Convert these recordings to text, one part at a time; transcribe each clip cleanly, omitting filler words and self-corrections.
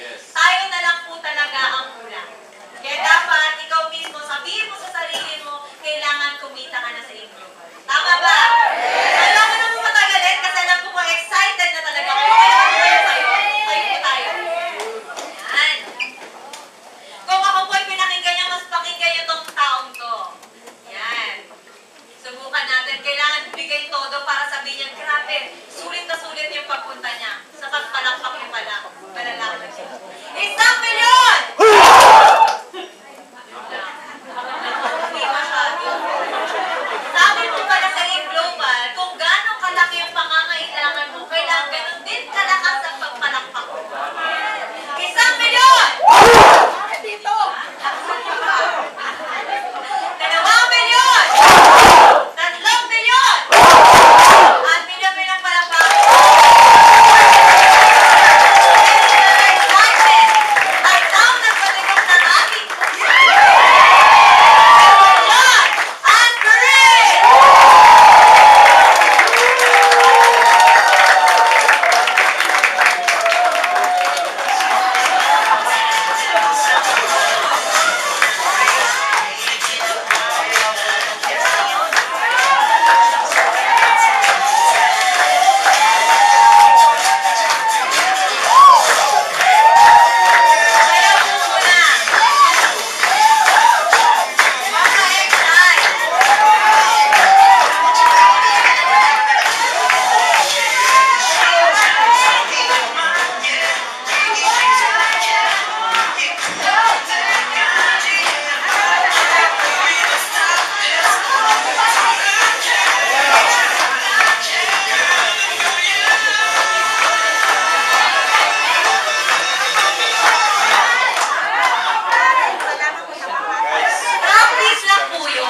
Tayo na lang po talaga ang kulang. Kaya dapat ikaw mismo, sabihin mo sa sarili mo, kailangan kumita ka na sa intro. Tama ba? Alam mo na mo matagalin kasi alam ko po excited na talaga ako. Alam mo kayo tayo. Tayo po tayo. Yan. Kung ako po ay pinakinggan niya, mas pakinggan niyo tong taong to. Yan. Subukan natin. Kailangan bigay todo para sabihin niya, grabe, sulit na sulit yung pagpunta niya. Sa pagpalakpak niya pala. Malalaki siya. 1 milyon! Hindi masyado. Sabi mo pala sa global, kung gano'ng kalaki yung pangangailangan mo, kailangan gano'n din kalakas ang pagpalakpak mo. 1 milyon! Dito! 2 milyon! 3 milyon! At milyon ng palakpak. At daw nagpatigong ng ating at Corinne! Practice lang po yun.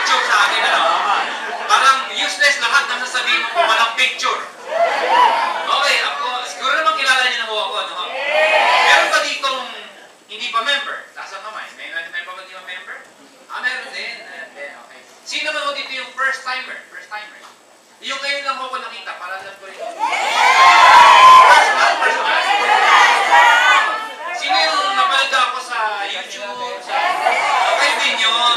picture sa akin, ano? Parang useless lahat ng sasabihin mo kung walang picture. Okay, ako, siguro naman kilala niyo na ho ako, no? Meron ba ditong hindi pa member? Taas ang kamay. May pa ba di ba member? Meron din. Ayan, okay. Sino naman ho dito yung first timer? First timer. Yung kayo lang ho ko nakita, para alam ko rin. First one. Sino yung napanood ako sa YouTube? Kayo din yun.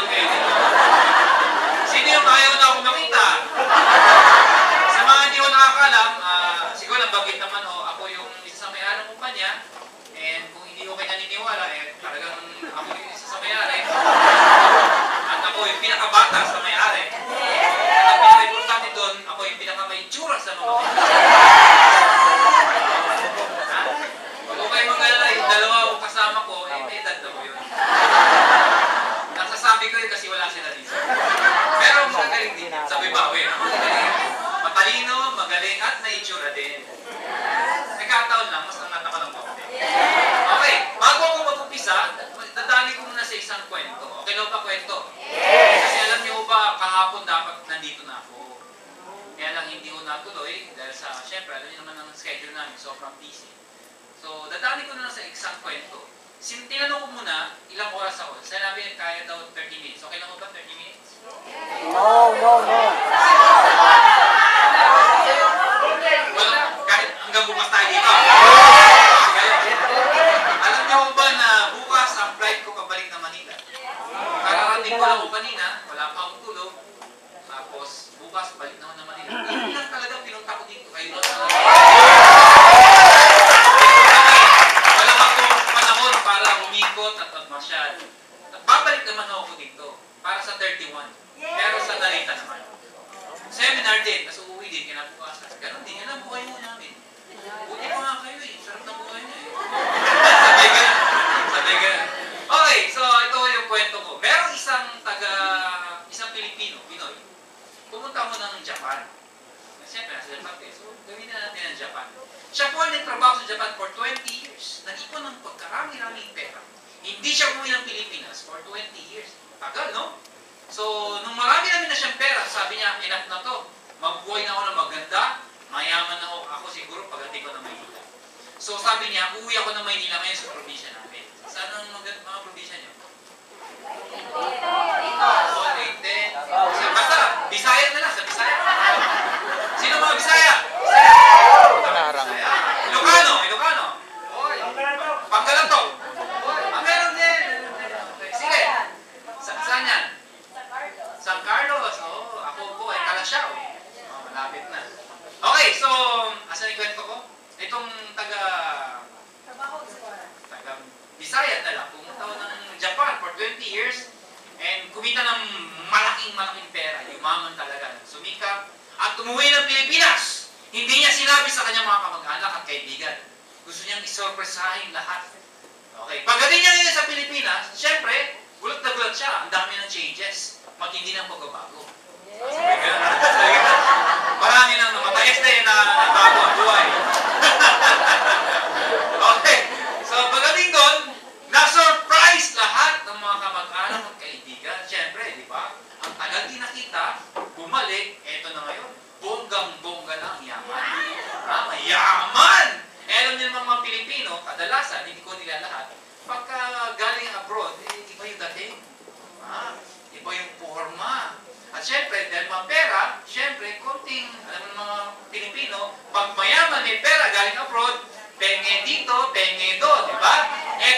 Sino yung ayaw na ako makita? Sa mga hindi ko nakakalam, siguro nabanggit naman ho, ako yung isa sa may-ari ng kumpanya. And kung hindi ko kayo naniniwala, talagang ako yung isa sa may-ari. At ako yung pinakabata sa may-ari. At ang pinaka-importante doon, ako yung pinaka-maitsura sa mga Huwag kayo mag-alala, yung dalawa ko kasama ko, may edad na ko yun. Nasasabi ko yun kasi wala sila dito. Pero magaling din, sabi bawi. Matalino, magaling, at may itsura din. Nagkataon lang, mas nangat ako ng konti. Okay, bago ako mag-upisa, dadali ko muna sa isang kwento. Okay na ba kwento? Kasi alam niyo ba, kahapon dapat nandito na ako. Kaya lang hindi ko natuloy, dahil sa, syempre, alam niyo naman ang schedule namin, sobrang busy. So, dadali ko na sa isang kwento. Tinanong ko muna, ilang oras ako. Sinabi kaya daw 30 minutes. Okay lang ba 30 minutes? No. Well, kahit hanggang bukas tayo dito. Alam niyo ba na bukas ang flight ko pabalik na Manila? Kararating ko lang ko kanina, wala pa akong tulog. Tapos, bukas balik na ako na Manila. Hindi lang talaga pinunta ko dito. Kayo na talaga. Wala akong panahon para umikot at magmasyal. At babalik naman ako dito para sa 31. Pero sa Narita naman. Seminar din, tapos uuwi din, kinabukasan. Ganon din, yan ang buhay mo namin. Buti pa nga kayo eh, sarap na buhay niya eh. Sabay ganun. Okay, so ito yung kwento ko. Merong isang Pilipino, Pinoy, pumunta mo ng Japan. Siyempre, nasa Japan eh, so gawin na natin ang Japan. Siya po ay nagtrabaho sa Japan for 20 years. Nag-ipon ng pagkarami-raming pera. Hindi siya umuwi ng Pilipinas for 20 years. Tagal, no? So, nung marami namin na siyang pera, sabi niya, enough na to. Mabuhay na ako ng maganda, mayaman na ako siguro pagdating ko ng Maynila. So, sabi niya, uwi ako ng Maynila ngayon sa probinsya namin. Saan ang mga probinsya niyo? Leyte. Basta, Bisaya na lang, sa Bisaya. Sino mga Bisaya? Bisaya. Ilocano. Panggalatok. Meron din. Sige. Saan yan? San Carlos. Ako po ay Calasiao. Malapit na. Okay, so, asan yung kwento ko? Itong taga Bisaya na lang. Pumunta ko ng Japan for 20 years and kumita ng malaking pera. Yumaman talaga. Sumikap at umuwi ng Pilipinas. Hindi niya sinabi sa kanyang mga kamag-anak at kaibigan. Gusto niyang isorpresahin lahat. Okay, pagdating niya ngayon sa Pilipinas, syempre, gulat na gulat siya. Ang dami ng changes. Matindi ng pagbabago. Marami nang namatayas na yun na bago ang buhay. Okay, so pagdating doon, na-surprise lahat ng mga kamag-anak at kaibigan. Syempre, di ba? Ang tagal din nakita, bumalik, eto na ngayon. Bonggang-bongga na ang yaman. Mayaman! Alam niyo naman mga Pilipino, kadalasan, hindi ko nila lahat, pagka galing abroad, iba yung dating. Iba yung forma. At syempre, dahil mga pera, syempre, konting, alam mo mga Pilipino, pag mayaman may pera galing abroad, penge dito, penge doon, di ba?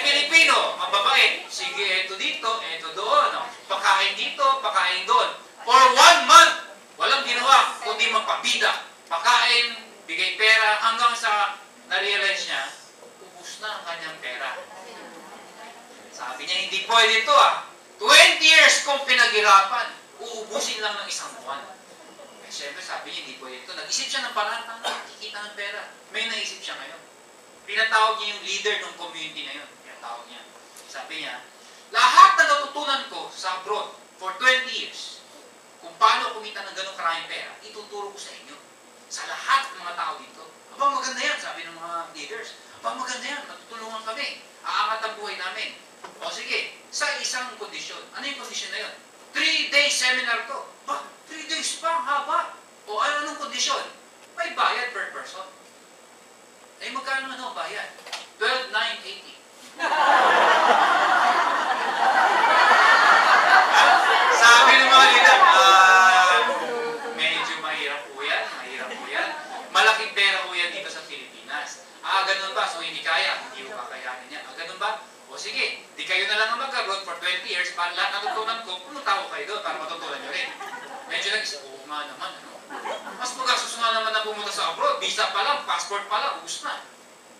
Pilipino, mababait, sige, eto dito, eto doon. Pakain dito, pakain doon. For 1 month, walang ginawa, kundi magpabida. Pakain, bigay pera, hanggang sa na-realize niya, ubus na ang kanyang pera. Sabi niya, hindi pwede ito 20 years kong pinaghirapan, uubusin lang ng 1 buwan. Siyempre sabi niya, hindi pwede ito. Nag-isip siya ng parang kikita ng pera. May naisip siya ngayon. Pinatawag niya yung leader ng community na yun. Pinatawag niya. Sabi niya, lahat na natutunan ko sa abroad for 20 years, kung paano kumita ng ganong karaming pera, ituturo ko sa inyo. Sa lahat ng mga tao dito. Abang maganda yan, sabi ng mga leaders. Abang maganda yan, matutulungan kami. Aangat ang buhay namin. O sige, sa isang kondisyon. Ano yung kondisyon na yun? 3-day seminar to. Ba, 3 days pa, ang haba. O anong kondisyon? May bayad per person. Eh, magkano bayad? 12,980. Sabi ng mga leader, medyo mahirap po yan, Malaking pera po yan dito sa Pilipinas. Ganun ba? So hindi kaya, hindi ko kakayanin yan. Ganun ba? O sige, di kayo na lang ang mag-abroad for 20 years para lahat natutunan ko, pumunta ko kayo doon para matutunan nyo rin. Medyo nag-isip, oo nga naman, mas magasos nga naman na pumunta sa abroad, visa pa lang, passport pa lang, ubus na.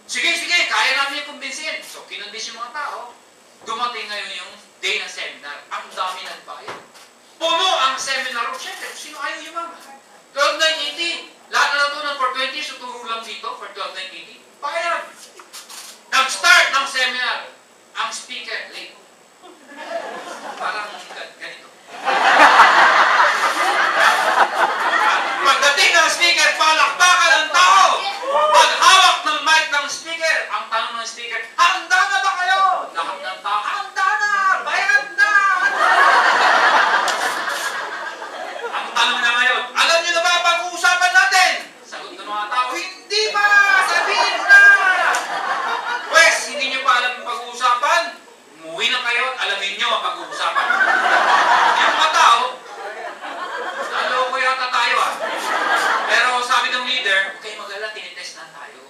Sige, kaya namin yung kumbinsin. So, kinumbins yung mga tao. Dumating ngayon yung day na seminar. Ang dami nagbayad. Puno ang seminar. Siyempre, sino ayaw yung mga? 12,980. Lahat na natutunan for 20 years, tuturo lang dito for 12,980. Bayad. Nag-start ng seminar. Ang speaker, late. Parang ganito. Pagdating ng speaker, palakpakan ng tao. Paghawak ng mic ng speaker, ang tanong ng speaker, handa na ba kayo? Lahat ng tao, handa na! Bayad na! Ang tanong na ngayon, alam niyo na ba pag-uusapan natin? Sagot ng mga tao, hindi pa! Sabihin mo na! Pwes, hindi niyo pa alam yung pag-uusapan? Umuwi na kayo at alamin niyo ang pag-uusapan. Yung mga tao, naloko yata tayo Pero sabi ng leader, okay, mag-alala, tinitest na tayo.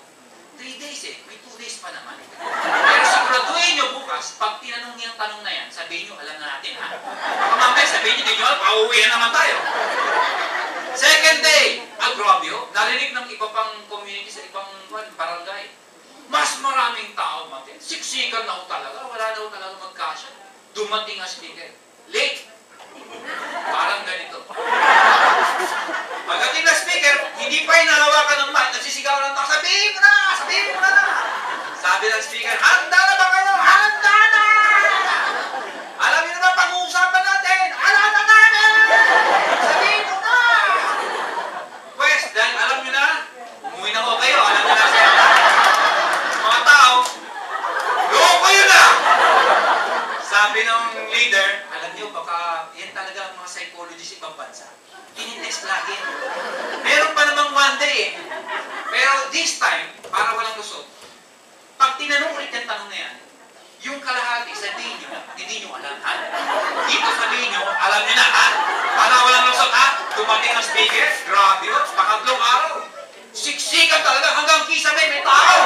3 days may 2 days pa naman. Pero siguraduhin nyo bukas, pag tinanong niyo ang tanong na yan, sabihin nyo, alam na natin Baka mamaya sabihin nyo, di nyo, pauwi na naman tayo. Second day, agrobyo, narinig ng iba pang community sa ibang barangay. Mas maraming tao, Martin. Siksikan na talaga, wala na talaga magkasya. Dumating ang speaker. Late. Parang ganito. Pagdating na speaker, hindi pa hinahawakan ng mic, nagsisigaw ng tao, sabihin mo na! Sabi ng speaker, handa na ba kayo? Handa na! Alam niyo na ba pag-uusapan natin? Alam na namin! Sabihin mo na! Pwes, dahil alam niyo na, umuwi na ko kayo, alam niyo na siya. Mga tao, loko yun na! Sabi ng leader, alam niyo, baka yan talaga ang mga psychologists ibang bansa. Tinitest lagi. Meron pa namang one day Pero this time, para walang lusot, pag tinanong ulit yung tanong na yan, yung kalahati, sabihin nyo, hindi nyo alam, Dito sabihin nyo, alam nyo na, Para walang lusot, Dumating ang speaker, grabe yun, pangatlong araw. Siksikan talaga, hanggang kisame, may tao.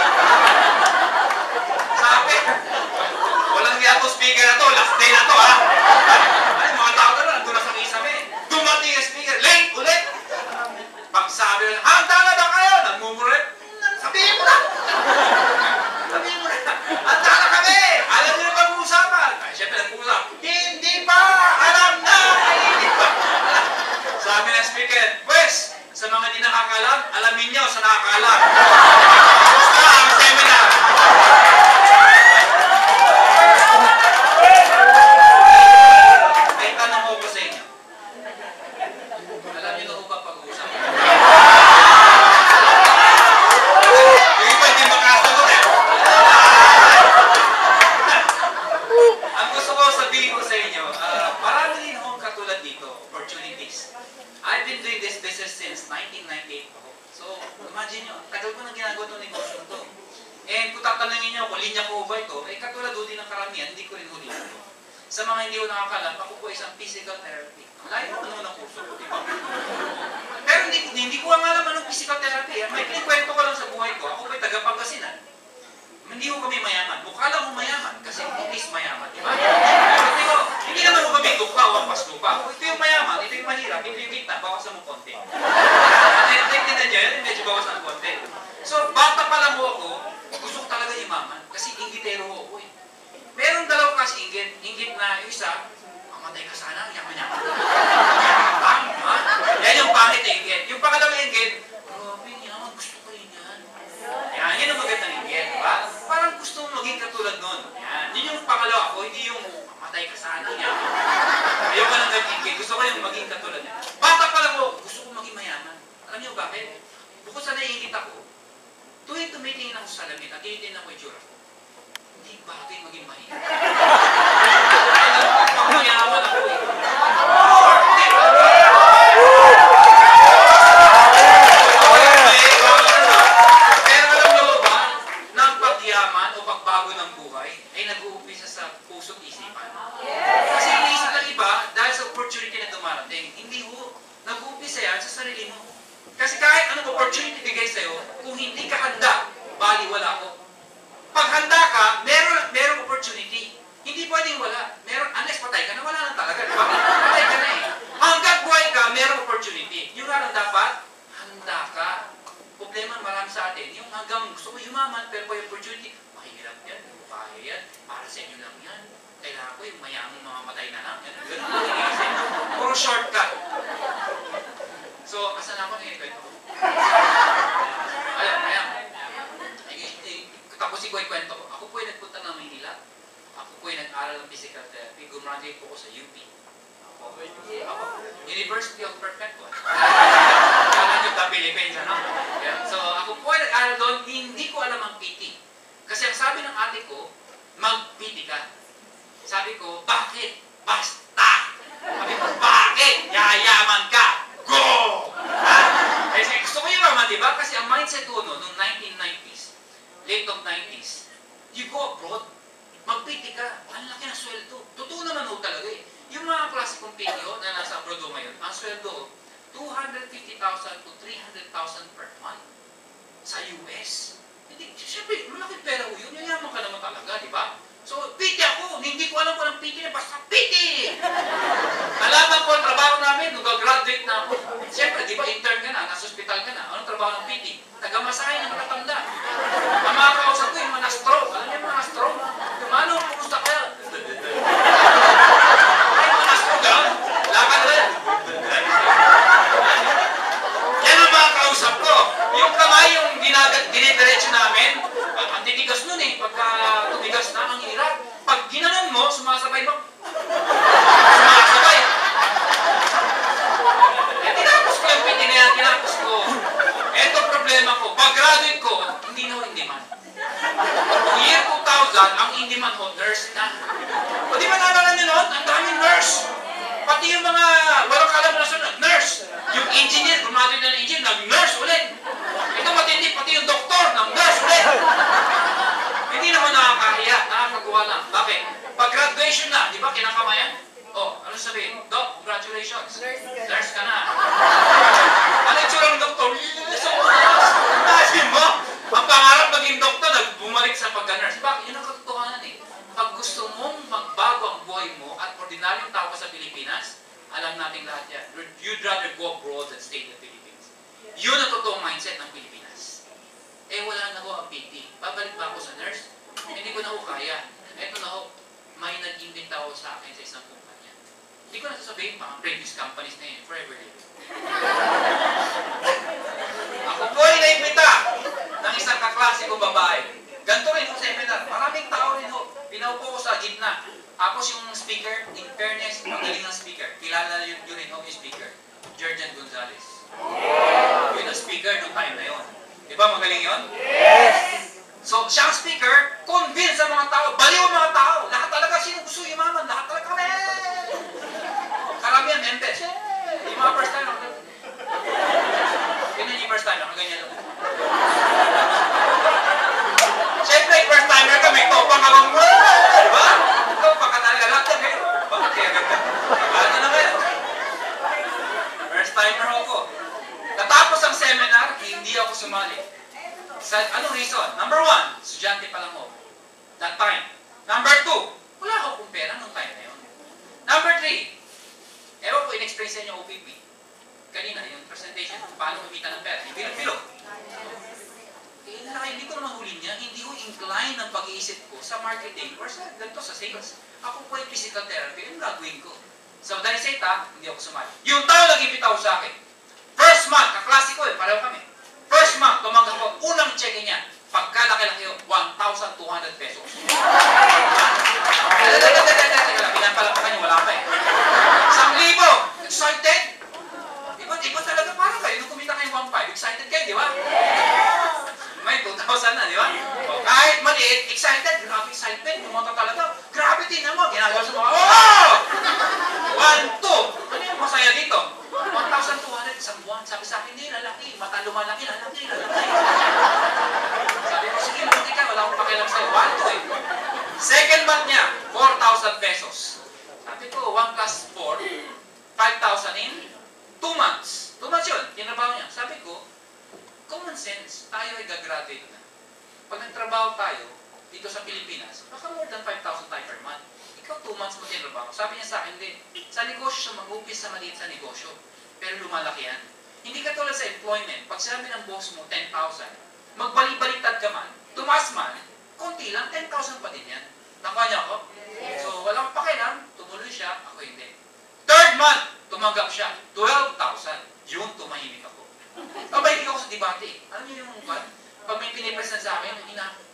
Sabi, walang yato speaker na to, last day na to, Ay, mga tao na nandun na sa kisame. Dumating ang speaker, late ulit. Pag sabi na, handa na ba kayo? Nagmumulit. Sabihin mo na. Handa na kami. Alam niyo na pag-uusapan. Ay, syempre nag-uusap. Hindi pa. Alam na. Hindi pa. Sabi ng speaker, pues, sa mga di nakakalam, alamin niyo sa nakakalam. Basta ang seminar. May tanong ko sa inyo. Alam niyo na ba pag-uusapan? Yung iba hindi makasagot Ang gusto ko sabihin ko sa inyo, marami din akong katulad dito, opportunities. I've been doing this business since 1998 ako. So, imagine nyo, tagal ko nang ginagawa itong negosyo to. And kung tatanungin nyo kung linya ko ba ito, katulad ho din ng karamihan, hindi ko rin huli ito. Sa mga hindi ko nakakalam, ako po isang physical therapy. Layo ko naman ang kurso ko, di ba? Pero hindi ko nga alam anong physical therapy. May kwento ko lang sa buhay ko. Ako po'y taga-Pangasinan. Hindi ko kami mayaman. Mukha lang ko mayaman kasi butis mayaman, di ba? Pero hindi naman ko kami lupa o ampas lupa. Ito yung mayaman, ito yung mahirap, ito yung gitna, bawasan mo konti. Tignan nyo yun, medyo bawasan mo konti. So, bata pa lang ako, gusto ko talaga yumaman kasi inggitero ako eh. Merong dalawa kasi inggit na yung isa, mamatay ka sana, yaman-yaman. Yan yung pangit na inggit. Yung pangalawang inggit, grabe, yaman, gusto ko rin yan. Yan ang magandang inggit, diba? Parang gusto mo maging katulad nun. Yan. Yun yung pangalawa ko, hindi yung mamatay ka sana, yaman. Ayoko lang ganyan inggit. Gusto ko yung maging katulad niya. Bata pa lang ako, gusto ko maging mayaman. Alam niyo bakit? Bukod sa naiingit ako, tuwing tumitingin ako sa salamin at tinitingnan ko yung tsura ko, hindi bagay maging mahirap. Alam ko, pag mayaman ako gumraduate po ako sa UP. Ako, University of Perpetual. Kala nyo ka Philippines, ano? Yeah. So, ako po ay nag-aral doon, hindi ko alam ang PT. Kasi ang sabi ng ate ko, mag-PT ka. Sabi ko, bakit? Basta! Sabi ko, bakit? Yayaman ka! Go! Ha? Kasi gusto ko yung naman, di ba? Kasi ang mindset ko noong 1990s, late of 90s, you go abroad, mag-PT ka, ang laki na sweldo. Totoo naman ho talaga eh. Yung mga klase kong PT na nasa abroad ho ngayon, ang sweldo, 250,000 to 300,000 per month sa US. Hindi, siyempre, malaking pera ho yun. Yayaman ka naman talaga, di ba? So, PT ako. Hindi ko alam kung anong PT na. Basta PT! Nalaman ko ang trabaho namin nung graduate na ako. Siyempre, di ba, intern ka na, nasa hospital ka na. Anong trabaho ng PT? Tagamasahe ng matatanda. Ang mga kausap ko, yung mga na-stroke. Alam niyo yung mga na-stroke? Mano, kumusta kaya? Ay, mga na-stroke, gano'n? Lakad na yan. Yan ang mga kausap ko. Yung kamay, yung dinidiretso namin, ang titigas nun eh. Pagka tumigas na, ang hirap. Pag ginanon mo, sumasabay mo. Sumasabay. Eh, tinapos ko yung PT na yan, tinapos ko. Eto problema ko. Pag graduate ko, hindi na ako in-demand. Year 2000, ang in-demand ko, nurse na. O di ba naalala niyo noon? Ang daming nurse. Pati yung mga walang kalam na sunod, nurse. Yung engineer, graduate na ng engineer, nag-nurse ulit. Ito matindi, pati yung doktor, nag-nurse ulit. Hindi naman nakakahiya, nakakagawa lang. Bakit? Pag graduation na, di ba kinakamayan? Oh, ano sabihin? Doc, congratulations. Nurse ka na. Ano yung tsura ng doktor? So, imagine mo, ang pangarap maging doktor, bumalik sa pagka-nurse. Bakit? Yun ang katotohanan eh. Pag gusto mong magbago ang buhay mo at ordinaryong tao ka sa Pilipinas, alam natin lahat yan. You'd rather go abroad than stay in the Philippines. Yun ang totoong mindset ng Pilipinas. Eh, wala na ho ang PT. Babalik ba ako sa nurse? Hindi ko na ho kaya. Eto na ho, may nag-invita ho sa akin sa isang kumpanya. Hindi ko na sasabihin pa, ang previous companies na yun, forever living. Ako po ay naimbita ng isang kaklase kong babae. Ganito rin ho seminar. Maraming tao rin ho. Pinaupo ko sa gitna. Tapos yung speaker, in fairness, ang galing ng speaker. Kilala yun rin ho yung speaker. Georgian Gonzalez. Yun ang speaker nung time na yun. Di ba magaling yun? Yes! So, siyang speaker, convince sa mga tao, baliw ang mga tao. Lahat talaga, sino gusto yumaman? Lahat talaga kami! Karamihan, members. Yung mga first time, yun yung first time, ganyan lang. Siyempre, first timer kami, topang ka bang, di ba? Topang ka talaga lahat yan, eh. Bakit kaya ganda? Ano na ngayon? First timer ako. Natapos ang seminar, hindi ako sumali. Sa anong reason? Number 1, estudyante pa lang ako. That time. Number 2, wala akong pera nung time na yun. Number 3, ewan ko in-explain sa inyo OPP. Kanina, yung presentation kung paano kumita ng pera. Bilog-bilog. Hindi ko naman huli niya, hindi ko incline ng pag-iisip ko sa marketing or sa ganito, sa sales. Ako po ay physical therapy, yung gagawin ko. Sa madaling salita, hindi ako sumali. Yung tao nag-ibitaw sa akin. First month, kaklase ko eh, pareho kami. First month, tumanggap ko, unang check niya, pagkalaki-laki yun, 1,200 pesos. Pinapalapakan niyo, wala pa eh. 1,000! Excited? Iba talaga parang kayo, nung kumita kayo 1,500, excited kayo, di ba? May 2,000 na, di ba? O, kahit maliit, excited, grabe excitement, pumunta talaga. Grabe din naman, ginagawa sa mga, oh! 1,200! Ano yung masaya dito? 1,200 isang buwan. Sabi sa akin, hindi, lalaki. Mata lumalaki, lalaki. Sabi ko, sige, lumaki ka. Wala akong pakialam sa'yo. 1,200 eh. Second month niya, 4,000 pesos. Sabi ko, 1 plus 4, 5,000 in 2 months. 2 months yun. Tinabaho niya. Sabi ko, common sense. Tayo ay gagraduate na. Pag nagtrabaho tayo, dito sa Pilipinas, baka more than 5,000 tayo per month. Ikaw 2 months mo tinabaho. Sabi niya sa akin din, sa negosyo siya mag-upis sa maliit sa negosyo. Pero lumalaki yan. Hindi ka tulad sa employment. Pag sinabi ng boss mo, 10,000, magbalik-baliktad ka man, tumaas man, konti lang, 10,000 pa din yan. Nakuha niya ako? Yes. So, walang pakialam, tumuloy siya, ako hindi. Third month, tumanggap siya, 12,000. Yun, tumahimik ako. Pabalik ako sa debate. Alam niyo yung pag may pinipresent sa akin,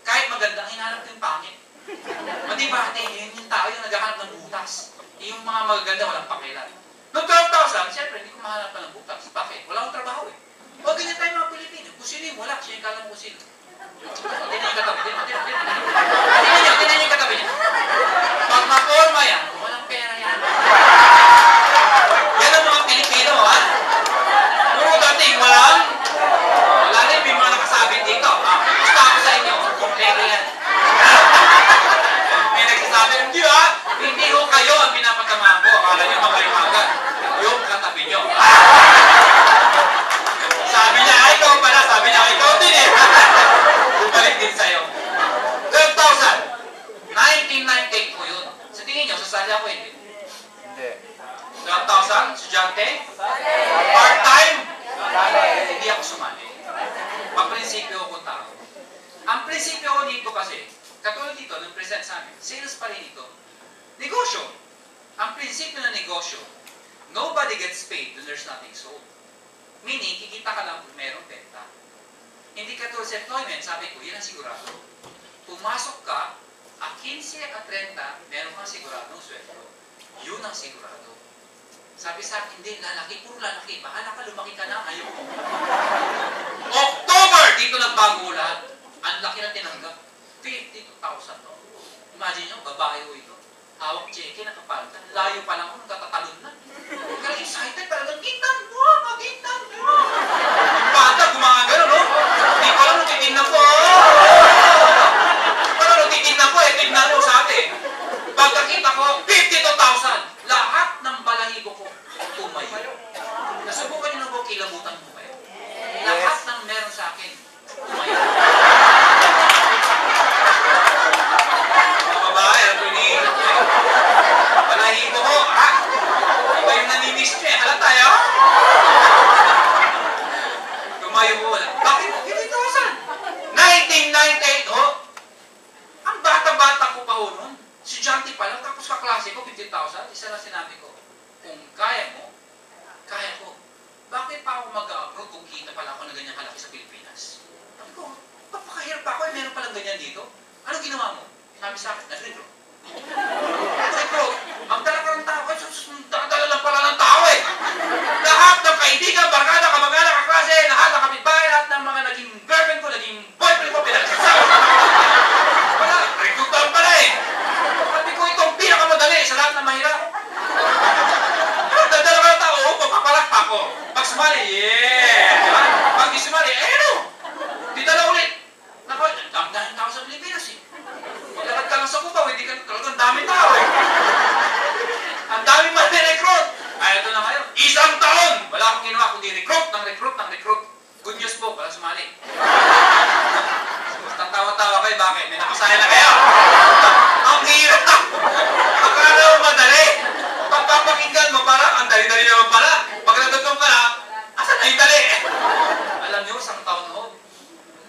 kahit maganda, hinahanap ko yung pangit. O di ba, yun yung tao yung naghahanap ng butas. Yung mga magaganda walang pakialam. Noong 12,000, siyempre, hindi ko mahanap pa ng butas. Bakit? Wala akong trabaho eh. O, ganyan tayo mga Pilipino. Kung sino yung wala, siya yung kala mo kung sino. Tinan yung katabi. Tinan yung katabi niya. Pag maporma yan, walang pera yan. Yan ang mga Pilipino, ha? Puro dati, wala na yung may mga nakasabit dito. Gusto ako sa inyo, kompleto yan. May nagsasabi, hindi ha? Hindi ho kayo ang pinapatamaan ko. Akala nyo makalimagan. Yung katabi nyo. Sabi niya, ikaw pala. Sabi niya, ikaw din eh. Bumalik din sa'yo. 12,000. 1998 po yun. Sa tingin nyo, sasali ako hindi? Hindi. 12,000? Estudyante? Part-time? Hindi ako sumali. Maprinsipyo ako tao. Ang prinsipyo ko dito kasi, katulad dito, nung present sa amin, sales pa rin ito. Negosyo. Ang prinsipyo ng negosyo, nobody gets paid when there's nothing sold. Meaning, kikita ka lang kung merong benta. Hindi katulad sa employment, sabi ko, yan ang sigurado. Pumasok ka, 15 at 30, meron kang siguradong sweldo. Yun ang sigurado. Sabi sa akin, hindi, lalaki, puro lalaki. Bahala ka, lumaki ka na, ayaw mo. October, dito nagbago lahat. Ang laki na tinanggap. 52,000 to. Imagine nyo, babae ko ito. Hawak cheque, nakapalta. Layo pa lang ako, nagkatatalon na. Kaya excited talaga, tingnan mo, magingnan mo. Yung bata, gumagano, no? Hindi ko lang natitignan ko. Parang natitignan ko, tignan mo sa atin. Pagkakita ko, 52,000. Lahat ng balahibo ko, tumayo. Nasubukan nyo na po kilabutan mo kayo. Lahat ng meron sa akin, tumayo. Mga babae, ang pinigil ko eh. Balahibo ko, ha? Iba yung nanimiss nyo eh. Alam tayo? Tumayo ko wala. Bakit? 50,000. 1998, oh. Ang bata-bata ko pa ho nun. Estudyante pa lang, tapos kaklase ko, 50,000. Isa lang sinabi ko, kung kaya mo, kaya ko. Bakit pa ako mag-abroad kung kita pala ako na ganyan kalaki sa Pilipinas? Sabi ko, papakahirap pa ako, meron palang ganyan dito. Ano ginawa mo? Sabi sa akin, nag-recruit. Nag-recruit. Ang dala ka ng tao, dala lang pala ng tao eh. Lahat ng kaibigan, barkada, kamag-anak, kaklase, lahat ng kapitbahay, lahat ng mga naging girlfriend ko, naging boyfriend ko, pinagsasabi. Wala, recruit lang pala eh. Sabi ko, itong pinakamadali sa lahat ng mahirap. Dadala ka ng tao, papapalakpak ko. Pag sumali, yeah! Diba? Pag di sumali, ano? Didala ulit. Naku, ang daming tao sa Pilipinas eh. Maglakad ka lang sa Cubao, hindi ka talagang daming tao eh. Ang daming mali-recruit. Ay, ito na ngayon. Isang taon! Wala akong ginawa kundi recruit ng recruit. Good news po, wala sumali. Tawa-tawa kayo, bakit? May nakasaya na kayo. Ang hirap! Akala mo madali. Pagpapakinggan mo parang, ang dali-dali naman pala. Pag nagdutong ka na, asan na yung dali? Alam niyo, isang taon ho.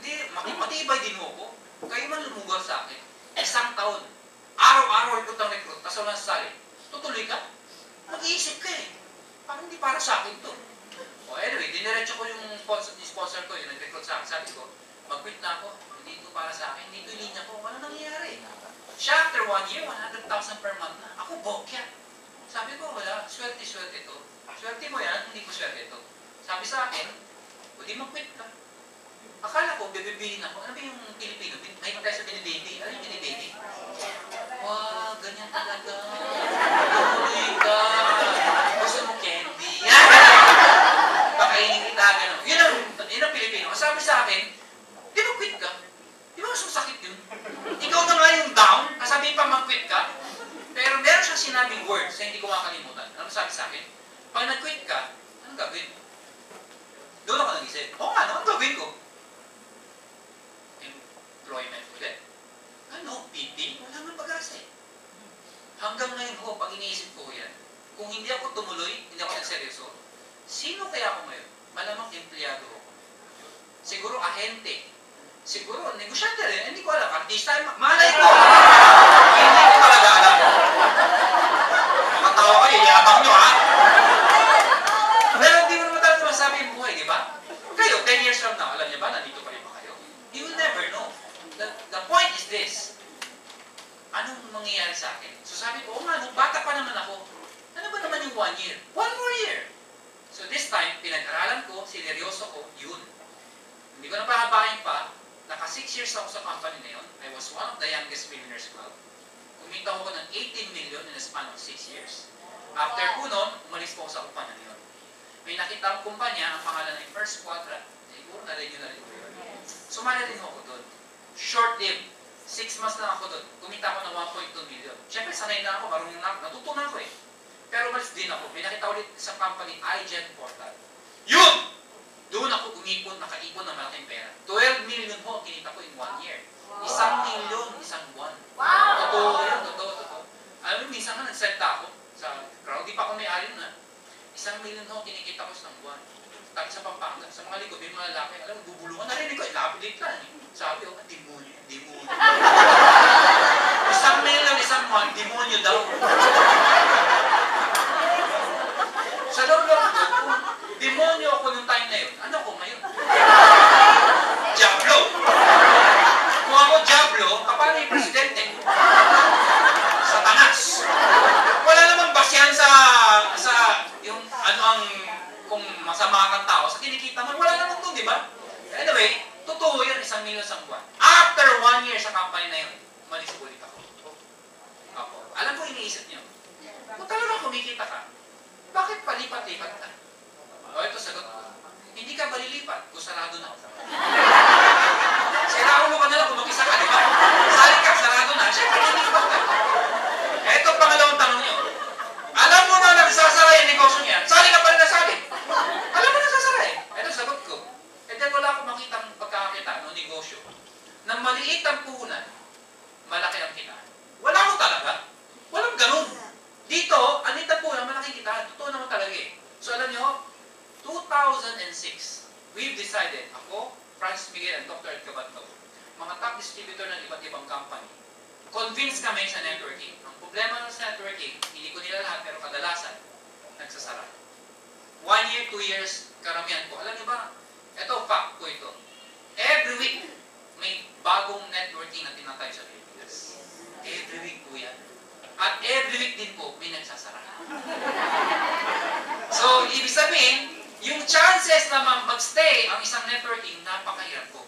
Hindi, matibay din mo ko. Kayo man lumugar sa akin. Isang taon. Araw-araw recruit ng recruit. Tapos wala sasali. Tutuloy ka. Mag-iisip ka eh. Parang hindi para sa akin to. O anyway, diniretso ko yung sponsor ko, yung nag-recruit sa akin. Sabi ko, mag-quit na ako. Hindi ito para sa akin. Hindi ito yung linya ko. Ano nangyayari? Siya, after 1 year, 100,000 per month na. Ako, bokya. Sabi ko, wala. Swerte ito. Swerte mo yan, hindi ko swerte ito. Sabi sa akin, hindi mag-quit ka. Akala ko, bibibihin ako. Ano ba yung Pilipino? Ngayon tayo sa binibaby. Ano yung binibaby? Wow, ganyan talaga. Tuloy ka. Gusto mo candy. Pakainin kita, gano'n. Yun ang Pilipino. Sabi sa akin, di ba quit ka? Di ba masasakit yun? Ikaw na nga yung down, kasabihin pa mag-quit ka. Pero meron siyang sinabing words na hindi ko makalimutan. Ano sabi sa akin? Pag nag-quit ka, anong gagawin? Doon ako nag-isip. Oo nga, anong gagawin ko? Employment ulit. Ano? PT? Wala nang pag-asa eh. Hanggang ngayon ho, pag iniisip ko yan, kung hindi ako tumuloy, hindi ako nagseryoso, sino kaya ako ngayon? Malamang empleyado ako. Siguro ahente. Siguro, negosyante rin. Hindi ko alam. Artista, malay ko. Hindi ko talaga alam. Matawa kayo, yabang nyo ha. Pero hindi mo naman talaga masabi yung buhay, di ba? Kayo, 10 years from now, alam niyo ba, nandito pa rin ba kayo? You will never know. The point is this. mangyayari sa akin? So sabi ko, nga, no, bata pa naman ako. Ano ba naman yung 1 year? 1 more year! So this time, pinag-aralan ko, sineryoso ko, yun. Hindi ko na pahabahin pa, naka 6 years ako sa company na yun. I was one of the youngest millionaires club. Kumita ko ng 18 million in a span of 6 years. After po nun, umalis po ako sa kumpanya yun. May nakita ang kumpanya, ang pangalan ay First Quadrant. Siguro na-renew na rin ko yun. Sumali rin ako doon. Short-lived. 6 months lang ako doon. Kumita ako ng 1.2 million. Siyempre, sanay na ako, marunong na ako. Natutunan ko eh. Pero umalis din ako. May nakita ulit sa company, iGen Portal. Yun! Doon ako umipon, nakaipon ng malaking pera. 12 million ho, kinita ko in 1 year. 1 million, isang buwan. Totoo yun, totoo. Alam mo, minsan nga nagsalita ako sa crowd. Di pa ako may-ari na. 1 million ho, kinikita ko sa buwan. Tapos sa Pampanga, sa mga likod, may mga lalaki, alam mo, bubulungan. Narinig ko, lapit lang eh. Sabi ko, demonyo. 1 million, isang buwan, demonyo daw. Sa loob-loob ko, kung demonyo ako nung time na yun, ano ako ngayon? Diablo! Kung ako Diablo, paano yung presidente? Satanas! Wala namang basyan sa yung ano ang kung masama kang tao, sa kinikita mo, wala namang doon, di ba? Anyway, totoo yun, 1 million sa buwan. After 1 year sa company na yun, umalis ulit ako. Alam ko, iniisip niyo, kung talagang kumikita ka, bakit palipat-lipat ka? O, ito sagot ko. Hindi ka balilipat kung sarado na. Sira ulo ka na lang kung mag-isa ka, di ba? Sali ka, sarado na, syempre lilipat ka. Ito pangalawang tanong niyo. Alam mo na nagsasara yung negosyo niya, sali ka pa rin nasali. Alam mo nagsasara eh. Ito sagot ko. E then wala akong makitang pagkakakita ng negosyo. Nang maliit ang puhunan, malaki ang kitaan. Wala ko talaga. Walang ganun. Dito, anit ang puhunan, malaki kitaan. Totoo naman talaga eh. So alam niyo, 2006, we've decided, ako, Francis Miguel, and Dr. Edgabatno, mga top distributor ng iba't ibang company, convinced kami sa networking. Ang problema ng sa networking, hindi ko nila lahat, pero kadalasan, nagsasara. 1 year, 2 years, karamihan ko. Alam niyo ba, ito, fact ko ito. Every week, may bagong networking na tinatay sa Pilipinas. Every week po yan. At every week din po, may nagsasara. So, ibig sabihin, yung chances na mag-stay ang isang networking, napakahirap po.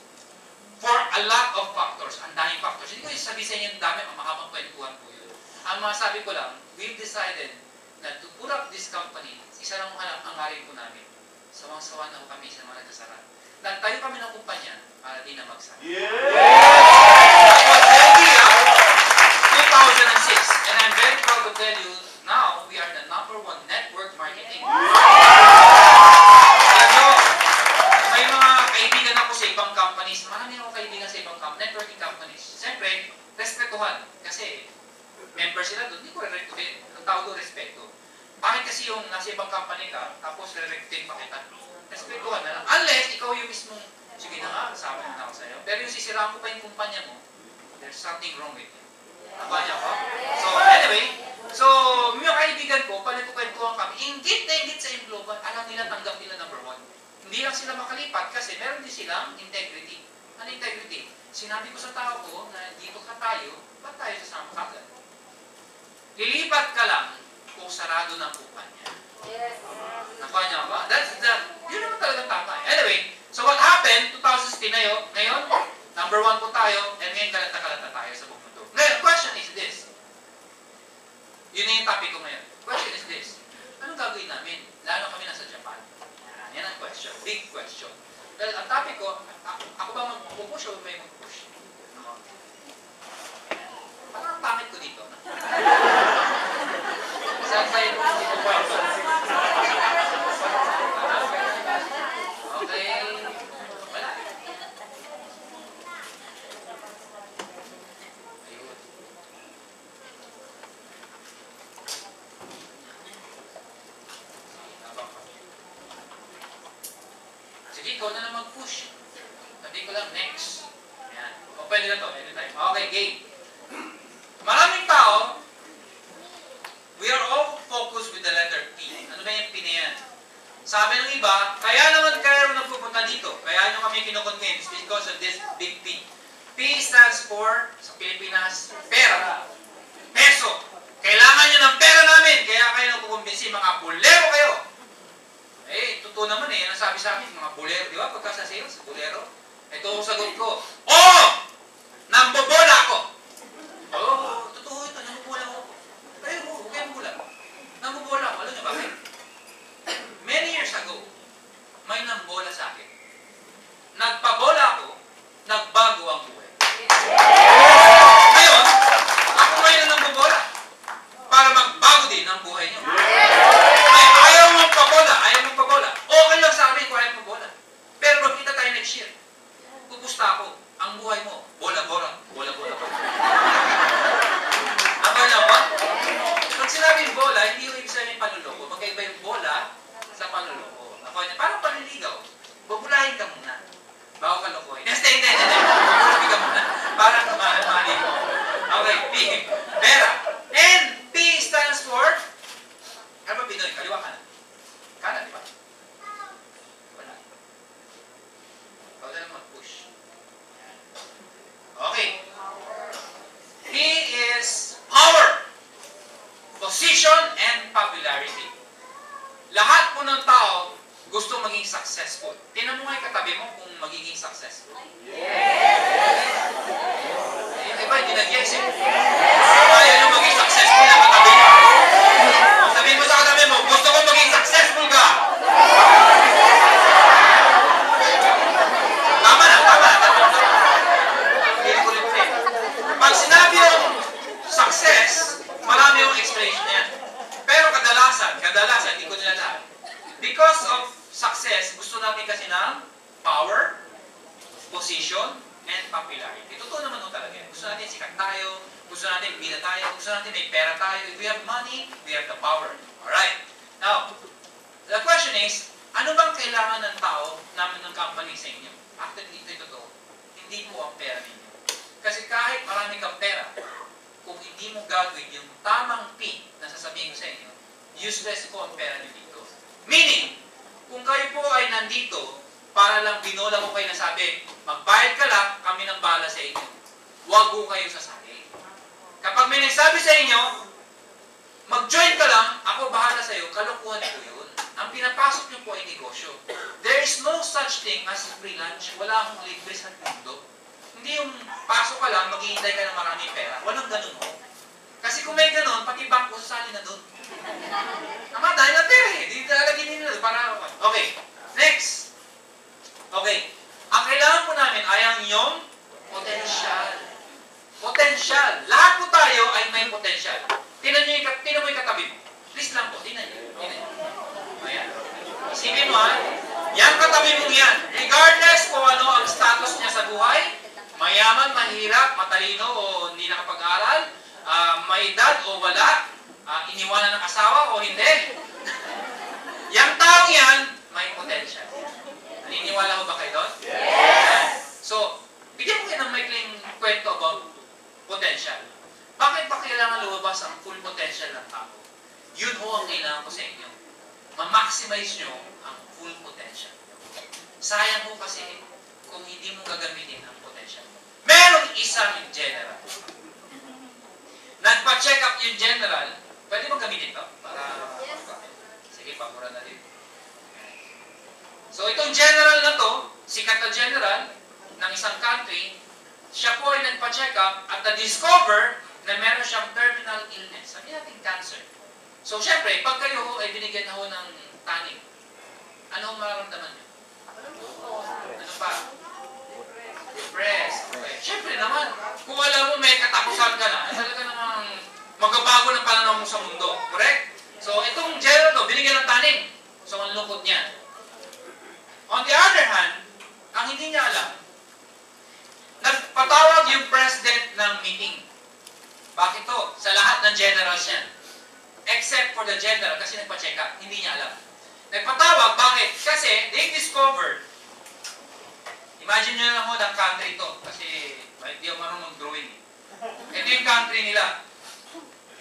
For a lot of factors. Ang daming factors. Hindi ko sabihin sa inyo yung dami, ang mahabang kwentuhan po yun. Ang masabi ko lang, we've decided na to put up this company, isa lang ang hangarin po namin. Sawang-sawa na po kami sa mga nagsasara. Nagtayo kami ng kumpanya para di na magsara. That was the idea, 2006. And I'm very proud to tell you, now, we are the #1 network marketing. May mga kaibigan ako sa ibang companies. Marami ako kaibigan sa ibang networking companies. Siyempre, respetuhan. Kasi, member sila doon. Hindi ko re-recruitin. Ang tawag doon, respeto. Bakit kasi yung nasa ibang company ka, tapos re-recruitin pa kita? Respetuhan na lang. Unless, ikaw yung mismong, sige na nga, kasama na ako sa'yo. Pero yung sisiraan ko pa yung kumpanya mo, there's something wrong with you. Tama niya ko? So, anyway, mga kaibigan ko, panagkukwentuhan kami, inggit na inggit sa Global, alam nila tanggap nila #1. Hindi lang sila makalipat kasi meron din silang integrity. Ano integrity? Sinabi ko sa tao ko na dito ka tayo, ba't tayo sasama kagad? Lilipat ka lang kung sarado ng kumpanya. Yes. Nakuha niya ba? Yun naman talagang tama. Anyway, so what happened, 2016 na yun, ngayon, #1 po tayo, and ngayon kalata-kalata tayo sa buong mundo. Ngayon, question is this. Yun na yung topic ko ngayon. Question is this. Anong gagawin namin? Lalo kami nasa Japan. Yan ang question. Big question. Well, ang topic ko, ako ba mag-push o may mag-push? Parang ang pangit ko dito. Saan sa'yo dito kwento? Okay. Wala. Ayun. Sige, ikaw na lang mag-push. Sabi ko lang, next. Ayan. O, pwede na to. Anytime. Okay, game. Maraming tao, we are all focused with the letter P. Ano ba yung P na yan? Sabi ng iba, kaya naman kayo nagpupunta dito. Kaya nyo kami kinoconvince because of this big P. P stands for, sa Pilipinas, pera. sabi sa amin, mga bolero, di ba? Pagka sa sales, bolero. Ito ang sagot ko. Oo! Nambobola ako! Oo, totoo ito, nambobola ako. Pero huwag kayong bula. Nambobola ako. Alam niyo bakit? Many years ago, may nambola sa akin. Nagpabola ako, nagbago ang buhay. Ngayon, ako ngayon ang nambobola para magbago din ang buhay niyo. Ay, ayaw mong pabola, ayaw mong pabola. Okay lang sa akin kung ayaw pabola. Pero magkita tayo next year. Pupusta ako, ang buhay mo, bola-bola, bola-bola pa. Ako na ba? Pag sinabing bola, hindi yung ibig sabihin panuloko. Magkaiba yung bola sa panuloko. Ako na, parang panliligaw. Bubulahin ka muna. Bago ka lokohin. Hindi. Bubulahin ka muna. Parang mali mo. Okay, P. Pera. And P stands for, ano ba Pinoy? Kaliwa kanan. Kanan, di ba? Wala. Pagdala mo, push. Okay. P is power, position, and popularity. Lahat po ng tao gusto maging successful. Tingnan mo nga yung katabi mo kung magiging successful. Iba, hindi nag-yes eh. Ayaw nyo maging successful na katabi niyo. Sabihin mo sa katabi mo, gusto ko maging successful ka. Tama na. Pag sinabi yung success, marami yung explanation yan. Pero kadalasan, hindi ko nila lahat. Because of success, gusto natin kasi ng power, position, and popularity. Totoo naman ito talaga. Gusto natin sikat tayo, gusto natin bida tayo, gusto natin may pera tayo. If we have money, we have the power. Alright? Now, the question is, ano bang kailangan ng tao namin ng company sa inyo? Actually, ito totoo. Hindi po ang pera ninyo. Kasi kahit marami kang pera, kung hindi mo gagawin yung tamang P na sasabihin ko sa inyo, useless po ang pera nyo dito. Meaning, kung kayo po ay nandito, para lang binola ko kayo na sabi, magbayad ka lang, kami nang bahala sa inyo. Huwag po kayo sasali. Kapag may nagsabi sa inyo, mag-join ka lang, ako bahala sa iyo, kalokohan po yun. Ang pinapasok nyo po ay negosyo. There is no such thing as free lunch. Wala akong libre sa mundo. Hindi yung pasok ka lang, maghihintay ka ng maraming pera. Walang ganun mo. Kasi kung may ganun, pati bangko sasali na doon. Tama, dahil na pera eh. Di lalagyan nila para... Okay, next. Okay, ang kailangan po namin ay ang iyong potential. Potential. Lahat po tayo ay may potential. Tingnan mo yung katabi mo. Please lang po, tingnan nyo. Ayan. Isipin mo ha, yan katabi mo yan. Regardless kung ano ang status niya sa buhay, mayaman, mahirap, matalino o hindi nakapag-aral, may edad o wala, iniwanan ng asawa o hindi. Yang tao yan, may potential. Naniniwala mo ba kayo doon? Yes! So, bigyan ko kayo ng maikling kwento about potential. Bakit ba kailangan lumabas ang full potential ng tao? Yun ho ang kailangan ko sa inyo. Ma-maximize nyo ang full potential. Sayang ho kasi kung hindi mo gagamitin ang potential. Merong isang general. Nagpa-check up yung general. Pwede mo gamitin ito? Para... Sige, pagmura na din. So, itong general na to, sikat na general ng isang country, siya po ay nagpa-check up at na-discover na meron siyang terminal illness. Sabi natin cancer. So, syempre, pag kayo ay binigyan na ho ng tonic, ano ang mararamdaman niyo? Ano pa? Depressed. Okay. Syempre naman, kung alam mo may katapusan ka na, talaga namang magbabago ng pananaw mo sa mundo. Correct? So, itong general to, binigyan ng tonic. So, ang lungkot niya. On the other hand, ang hindi niya alam, nagpatawag yung president ng meeting. Bakit to? Sa lahat ng generals yan. Except for the general, kasi nagpa-check up. Hindi niya alam. Nagpatawag, bakit? Kasi they discovered, imagine nyo lang mo ng country to, kasi hindi ako marunong mag-drawing. Ito yung country nila.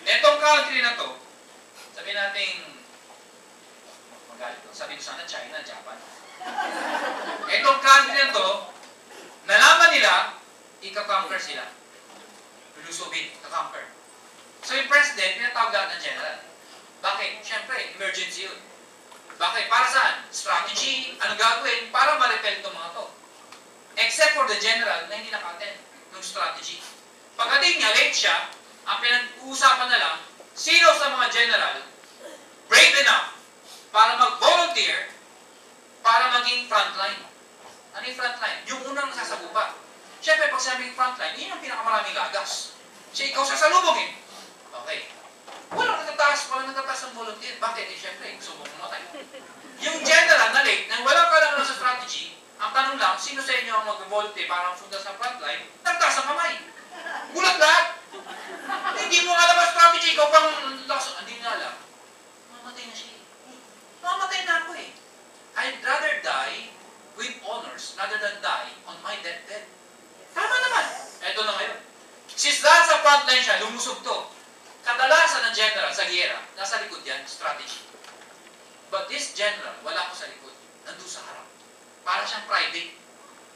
Itong country na to, sabi natin, magalit ko. Sabi ko sana China, Japan. Itong country na to, nalaman nila, ika-conquer sila. Lulusubin, ika-conquer. So yung president, pinatawag lahat ng general. Bakit? Siyempre, emergency yun. Bakit? Para saan? Strategy. Ano gagawin? Para ma-repel itong mga to. Except for the general na hindi naka-attend ng strategy. Pagdating niya, late siya, ang pinag-uusapan na lang, sino sa mga general brave enough para mag-volunteer para maging frontline. Ano yung frontline? Yung unang nasasagupa. Siyempre, pag sinabing frontline, yun ang pinakamaraming gagas. Siya ikaw sasalubongin. Okay. Walang natataas ng volunteer. Bakit? Eh, siyempre, gusto mo kumatay. Yung general na late, na wala ka lang sa strategy, ang tanong lang, sino sa inyo ang mag-volunteer para punta sa frontline, nagtaas ang kamay. Gulat lahat. Hindi mo alam ang strategy, ikaw pang lakas. Hindi nga alam. Mamatay na siya eh. Mamatay na ako eh. I'd rather die with honors rather than die on my deathbed. Tama naman. Eto na ngayon. Since dahil sa frontline siya, lumusog to. Kadalasan ng general sa giyera, nasa likod yan, strategy. But this general, wala ko sa likod. Nandun sa harap. Para siyang private.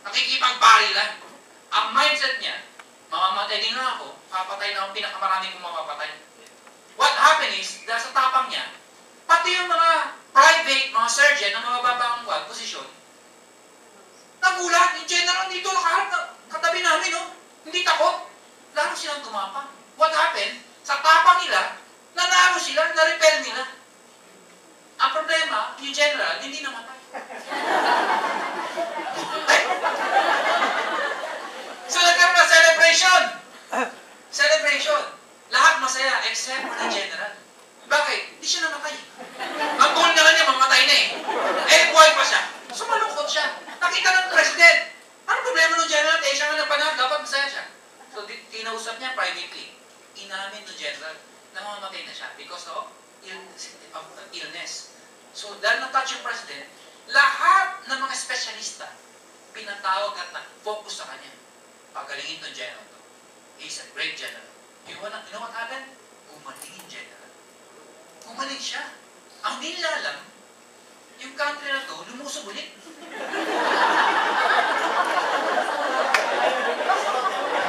Nakikipag-barilan. Ang mindset niya, mamamatay din na ako, papatay na ang pinakamaraming kong mapapatay. What happened is, dahil sa tapang niya, pati yung mga private, mga surgeon na mababang posisyon, nagulat, yung general dito nakaharap na katabi namin, no? Hindi takot. Lalo silang tumapang. What happened? Sa tapang nila, nanalo sila, na-repel nila. Ang problema, yung general, hindi namatay. So nagkaroon na celebration. Celebration. Lahat masaya except for the general. Bakit? Hindi siya namatay. Ang goal na kanya, mamatay na eh. Eh, buhay pa siya. So malungkot siya. Nakita ng president. Ano problema ng general? Eh, siya nga napanahon, dapat masaya siya. So kinausap niya privately. Inamin ng general na mamamatay na siya because of illness. So dahil na-touch yung president, lahat ng mga espesyalista pinatawag at nag-focus sa kanya. Pagalingin ng general to. He's a great general. You know what happened? Gumaling yung general. Gumaling siya. Ang hindi nila alam, yung country na to, lumusog ulit.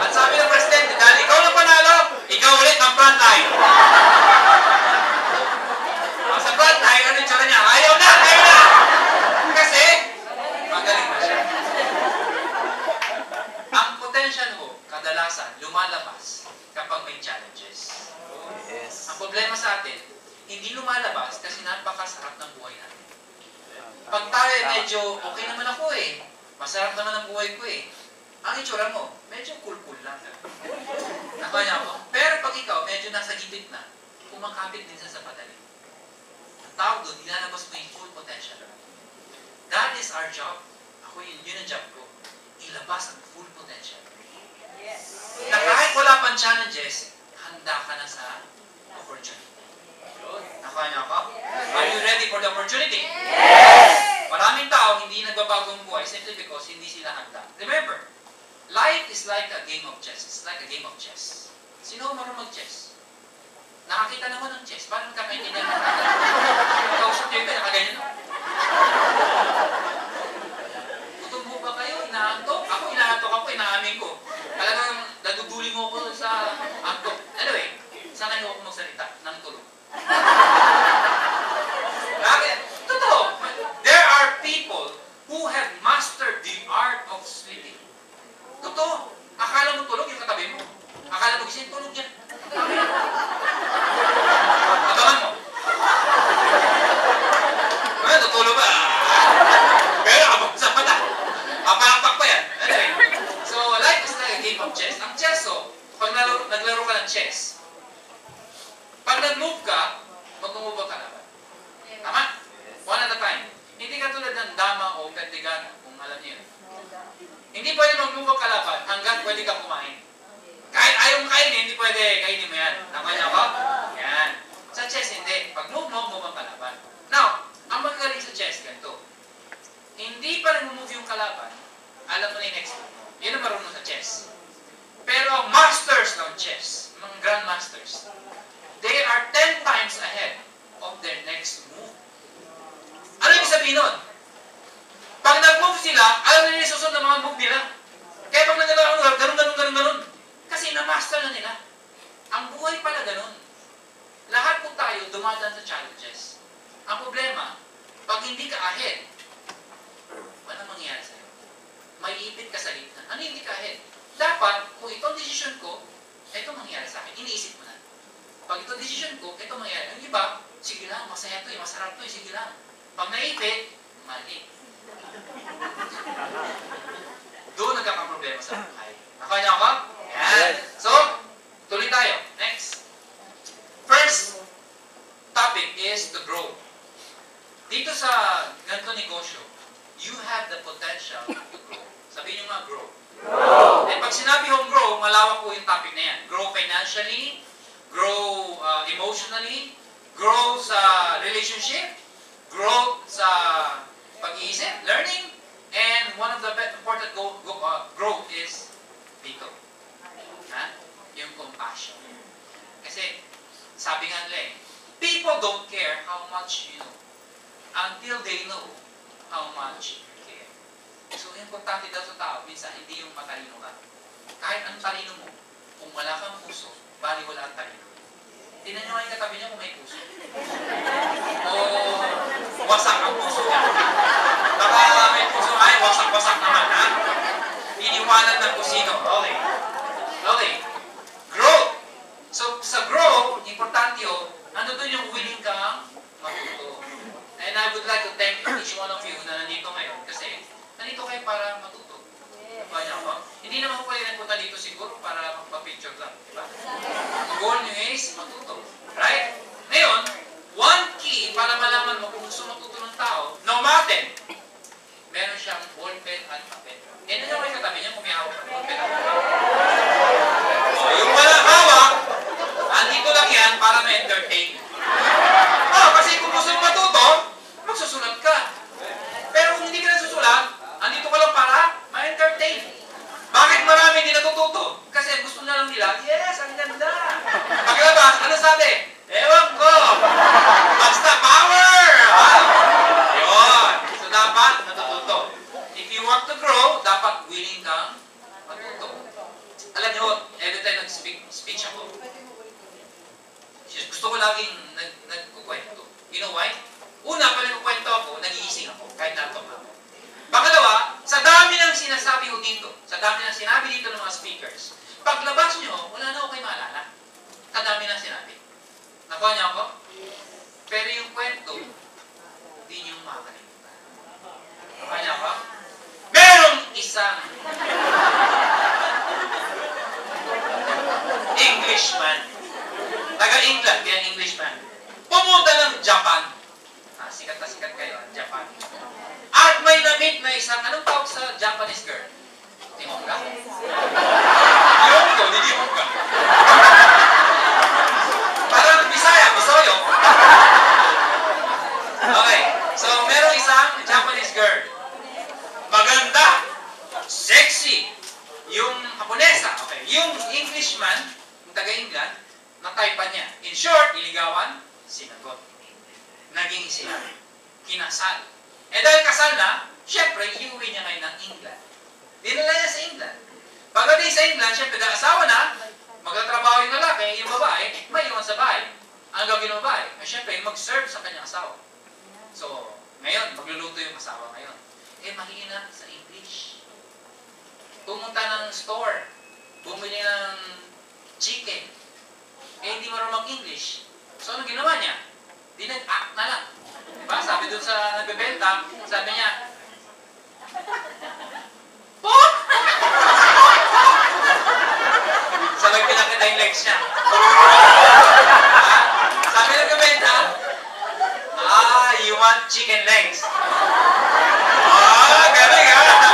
At sabi ng presidente, dahil ikaw na panalo, ikaw ulit ang frontline. Sa frontline, ano yung tsura niya? Ayaw na! Ayaw na! Kasi, magaling na siya. Ang potential mo, kadalasan, lumalabas kapag may challenges. Yes. Ang problema sa atin, hindi lumalabas kasi napakasarap ng buhay natin. Pag tayo medyo okay naman ako eh, masarap naman ang buhay ko eh, ang itsura mo, medyo cool-cool lang. Nakanya ako. Pero pag ikaw, medyo nasa gibit na, kumakapit din sa padali. Ang tawag doon, ilalabas mo yung full potential. That is our job. Ako yun ang job ko. Ilabas ang full potential. Yes. Na kahit wala pang challenges, handa ka na sa opportunity. Nakanya ako? Are you ready for the opportunity? Yes! Maraming tao hindi nagbabagong buhay simply because hindi sila handa. Remember, life is like a game of chess. It's like a game of chess. Sino marunong mag-chess? Nakakita naman ng chess. Paano kakaintindihan mo? Kausap niyo yung nakaganyan. Tutumbo ba kayo? Inaantok? Ako inaantok ako, inaamin ko. Talagang naduduli mo ko sa antok. Anyway, sana nyo ako magsalita ng tulog. Bakit? Totoo. There are people who have mastered the art of sleeping. Totoo. Akala mo tulog yung katabi mo. Akala mo gising tulog yan. Abangan mo. Ano, tutulog ba? Pero abang sa mata. Apalakpak pa yan. Anyway. So, life is like a game of chess. Ang chess, pag naglaro ka ng chess, pag nag-move ka, mag-move ka naman. Tama? One at a time. Hindi ka tulad ng dama o kandigan, kung alam niyo yun. Hindi pwede mag-move ang kalaban hanggang pwede kang kumain. Kahit ayaw mong kainin, hindi pwede kainin mo yan. Tama niya ako? Yan. Sa chess, hindi. Pag move ang kalaban. Now, ang magaling sa chess, ganito. Hindi pa nag-move yung kalaban, alam mo na yung next move. Yun ang marunong sa chess. Pero ang masters ng chess, mga grandmasters, they are 10 times ahead of their next move. Ano yung sabihin nun? Pag nag-move sila, alam na nila yung susunod na mga move nila. Kaya pag ganun. Kasi na-master na nila. Ang buhay pala ganun. Lahat po tayo dumadaan sa challenges. Ang problema, Pag hindi ka ahead, ano mangyayari sa'yo? Maiipit ka sa gitna. Ano hindi ka ahead? Dapat, kung itong decision ko, ito mangyayari sa akin. Iniisip mo na. Pag itong decision ko, ito mangyayari. Ang iba, sige lang, masaya to, masarap to, sige lang. Pag naipit, mali. Doon nagkakaproblema sa buhay. Nakanya ka? Yan. So, tuloy tayo. Next. First topic is the growth. Dito sa ganito negosyo, you have the potential to grow. Sabihin nyo nga, grow. Grow! And pag sinabi hong grow, malawak po yung topic na yan. Grow financially, grow emotionally, grow sa relationship, grow sa pag-iisip, learning, and one of the important growth is dito. Ha? Yung compassion. Kasi, sabi nga nila people don't care how much you know until they know how much you care. So, importante daw sa tao, minsan hindi yung matalino ka. Kahit ang talino mo, kung wala kang puso, bali wala ang talino. Tingnan nyo nga yung katabi niya kung may puso. O wasak ang puso niya. Baka may puso, ay wasak-wasak naman, ha? Iniwanan ng kusino. Okay. Okay. Growth. So, sa growth, importante yun, ano doon yung willing kang matuto. And I would like to thank each one of you na nandito ngayon kasi nandito kayo para matuto. Kanya ko? Hindi naman ko kayo nagpunta dito siguro para magpa-picture lang. Diba? Ang goal nyo is matuto. Right? Ngayon, one key para malaman mo kung gusto matuto ng tao, nomaden, meron siyang ballpen at papel. Yan na yung katabi niya kung may hawak ng ballpen at papel. O, yung walang hawak, andito lang yan para ma-entertain. Kasi kung gusto mo matuto, magsusulat ka. Pero kung hindi ka nasusulat, andito ka lang para ma-entertain. Bakit marami hindi natututo? Kasi gusto na lang nila, yes, ang ganda. Paglabas, ano sabi? Ewan ko. Basta power! Yun. So dapat natututo. If you want to grow, dapat willing kang matuto. Alam nyo, every time nag-speech ako, gusto ko laging nagkukwento. You know why? Una, pag nagkukwento ako, nag-iising ako, kahit natok ako. Pangalawa, sa dami ng sinasabi ko dito, sa dami ng sinabi dito ng mga speakers, paglabas nyo, wala na ako kayo maalala. Sa dami ng sinabi. Nakuha niyo ako? Pero yung kwento, hindi nyo makakalimutan. Nakuha niyo ako? Merong isang Englishman, taga-England, yan Englishman, pumunta ng Japan. Sikat na sikat kayo, Japan. At may na-meet na isang, anong tawag sa Japanese girl? Timongga? Yongko, di Timongga. Parang Bisaya, Bisoyo. Okay, so merong isang Japanese girl. Maganda, sexy, yung Japonesa, okay. Yung Englishman, yung taga-England, nataypan niya. In short, iligawan, sinagot. Naging sila. Kinasal. Eh dahil kasal na, syempre, iuwi niya ngayon ng England. Dinala niya sa England. Pagdating sa England, syempre, dahil asawa na, magtatrabaho yung lalaki, yung babae, may iwan sa bahay. Ang gagawin ng babae, syempre, mag-serve sa kanyang asawa. So, ngayon, magluluto yung asawa ngayon. Eh, mahina sa English. Pumunta ng store, bumili ng chicken. Eh, hindi marunong mag-English. So, ano ginawa niya? Di nag-act na lang. Diba? Sabi dun sa nagbebenta, sabi niya, "Pop!" Sabay pinakita yung legs niya. Sabi ng nagbebenta, "You want chicken legs?" Galing ha!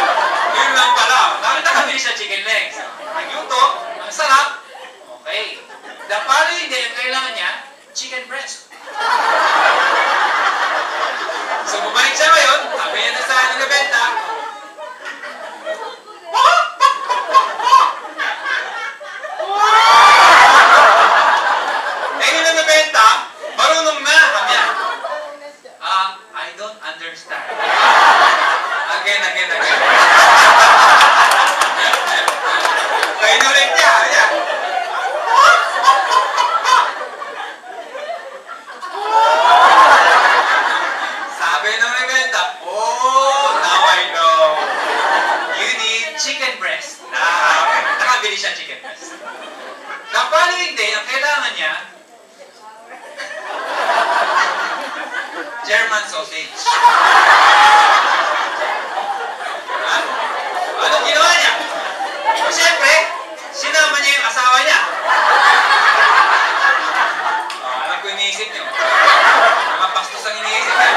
Yun lang pala. Nakabili siya chicken legs. Nagluto, ang sarap. Okay. The following day, ang kailangan niya, chicken breast. So, bumalik siya ngayon, sabi niya na sa nagbebenta, eh, yung nagbebenta, marunong na, sabi niya, I don't understand. Again. Kaya inulit niya, sabi ng German sausage. Ha? Anong ginawa niya? O siyempre, sinama niya yung asawa niya. Alam ko iniisip niyo. Mga bastos ang iniisip niya.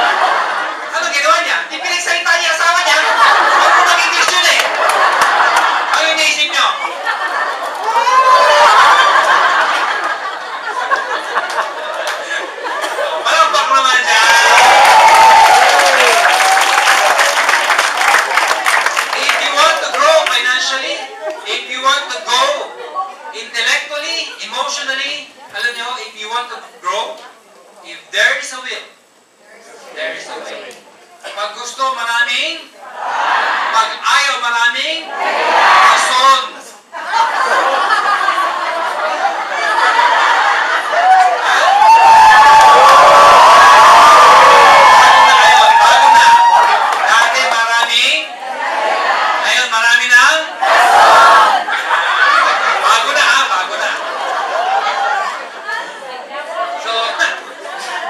Anong ginawa niya? Ipinagsalita niya yung asawa niya. Huwag mo mag-English yun eh. Ano iniisip niyo? Palakpak naman siya. If you want to grow financially, if you want to grow intellectually, emotionally, alam niyo, if you want to grow, if there is a will, there is a way. Pag gusto, maraming. Pag ayaw, maraming. Rason. Bago na. Dati maraming. Ngayon marami ng. Bago na ha, bago na. So,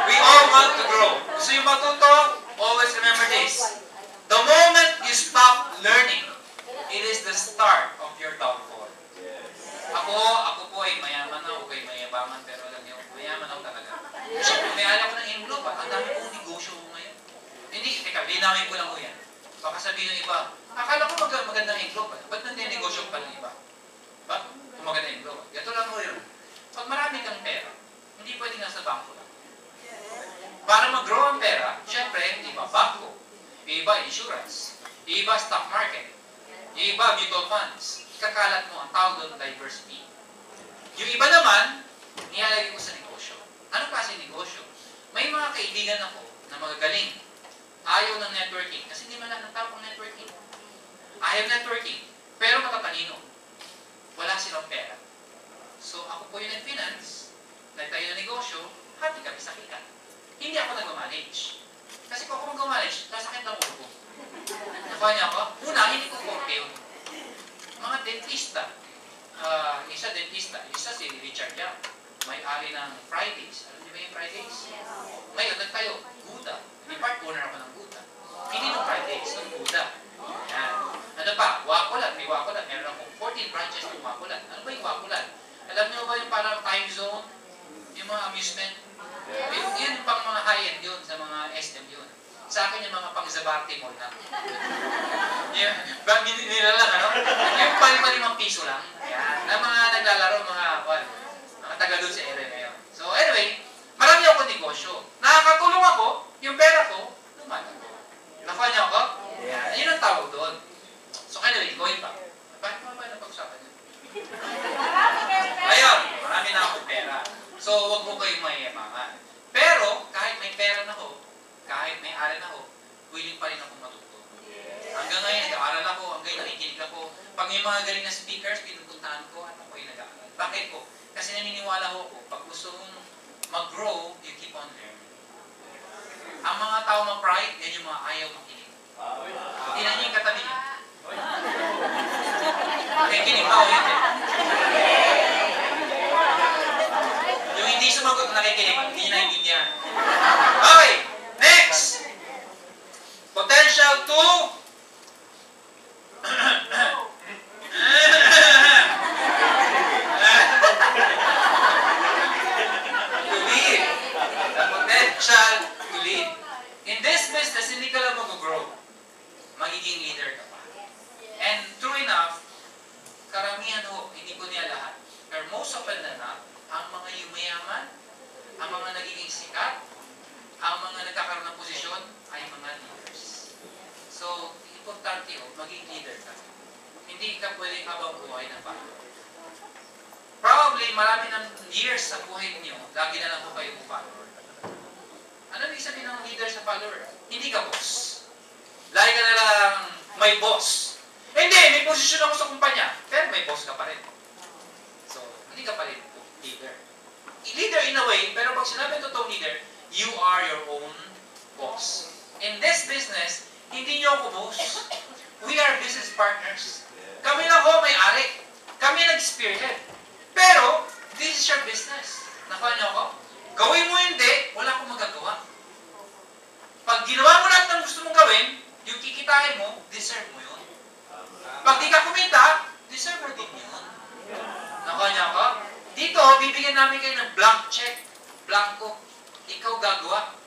we all want to grow. Gusto yung matuto, always remember this. The moment you stop learning, it is the start of your downfall. Ako po ay mayaman na, okay mayabangan, pero alam niyo, mayaman ako talaga. Siyempre, may alam ko ng envelope, ang dami kong negosyo ko ngayon. Hindi, teka, linawin ko lang ko yan. Baka sabihin ng iba, akala ko magandang envelope, ba't nandiyan-negosyo pa ng iba? Ba? Kung magandang envelope. Ito lang mo yun. Pag marami kang pera, hindi pwede nga sa bangko lang. Para mag-grow ang pera, syempre, iba bangko, iba insurance, iba stock market, iba mutual funds. Ikakalat mo ang tawag doon diversity. Yung iba naman, nilalagay ko sa negosyo. Anong klase negosyo? May mga kaibigan ako na magagaling. Ayaw ng networking. Kasi hindi man lang ng tawag ng networking. Ayaw networking. Pero matatalino. Wala silang pera. So, ako po yung nag-finance, nagtayo ng negosyo, hati kami sa kita. Hindi ako nag-manage. Kasi kung ako mag-manage, nasakit ang ulo ko. Nakuha niya ako, una, hindi ko forte yun. Mga dentista. Isa dentista, isa si Richard Young. May-ari ng Fridays. Alam niyo ba yung Fridays? Ngayon, nagtayo, Gouda. Part owner ako ng Gouda. Hindi ng Fridays, ng Gouda. Yan. Ano pa? Wakulan. May Wakulan. Meron akong 14 branches ng Wakulan. Ano ba yung Wakulan? Alam niyo ba yung parang time zone? Yung mga amusement? Yun pang mga high-end yun, sa mga SM yun. Sa akin yung mga pang-Zabarte mall na. Nila lang, ano? Yung pali-palimang piso lang. Yan. Na mga naglalaro, mga taga doon sa area ngayon. So anyway, marami ako negosyo. Nakakatulong ako, yung pera ko, lumalago. Nakuha niyo ako? Yan. Yun ang tawag doon. So anyway, going back. Bakit mo ba napag-usapan yun? Ayun, marami na akong pera. So, huwag mo kayong mayayamangan. Pero, kahit may pera na ako, kahit may aral na ako, willing pa rin akong matuto. Hanggang ngayon, nag-aaral ako, hanggang nakikinig ako. Pag may mga galing na speakers, pinupuntahan ko at ako yung nag-aaral. Bakit ko? Kasi naniniwala ko, pag gusto mong mag-grow, you keep on learning. Ang mga tao ma-pride, yan yung mga ayaw makinig. Tingnan niyo yung katabi niyo. Nakikinig ba o hindi? Yung hindi sumagot na nakikinig, hindi niya naiintindihan. Okay, next! Potential to lead. The potential to lead. In this business, hindi ka lang mag-grow. Magiging leader ka pa. And true enough, karamihan ho, hindi ko niya lahat. Pero most of them na, ang mga yumayaman, ang mga nagiging sikat, ang mga nagkakaroon ng posisyon, ay mga leaders. So, importante ho, maging leader ka. Hindi ka pwedeng habang buhay na follower. Probably, marami ng years sa buhay niyo, lagi na lang po kayo follower. Ano ibig sabihin ng leader sa follower? Hindi ka boss. Lagi ka na lang may boss. Hindi, may posisyon ako sa kumpanya, pero may boss ka pa rin. So, hindi ka pa rin leader. Leader in a way, pero pag sinabi totoong leader, you are your own boss. In this business, hindi nyo ako boss. We are business partners. Kami lang ho may-ari. Kami nag-spearhead. Pero, this is your business. Nakuha niyo ako? Gawin mo hindi, wala akong magagawa. gusto mong gawin, yung kikitain mo, deserve mo yun. Pag di ka kumita, deserve mo din yun. Nakanya ka? Dito, bibigyan namin kayo ng blank check. Blanco. Ikaw gagawa.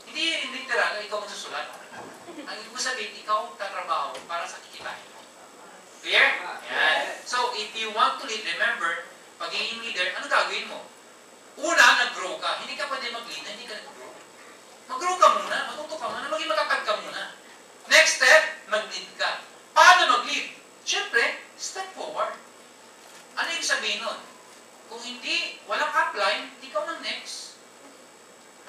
Hindi literal, ikaw magsusulat. Ang ibig sabihin, ikaw tatrabaho para sa kikitain mo. Clear? Yan. So, if you want to lead, remember, pagiging leader, ano gagawin mo? Una, nag-grow ka. Hindi ka pwede mag-lead na hindi ka nag-grow. Mag-grow ka muna, matuto ka muna, maging matatag ka muna. Next step, mag-lead ka. Paano mag-lead? Siyempre, step forward. Ano yung sabihin nun? Kung hindi, walang upline, ikaw ng next.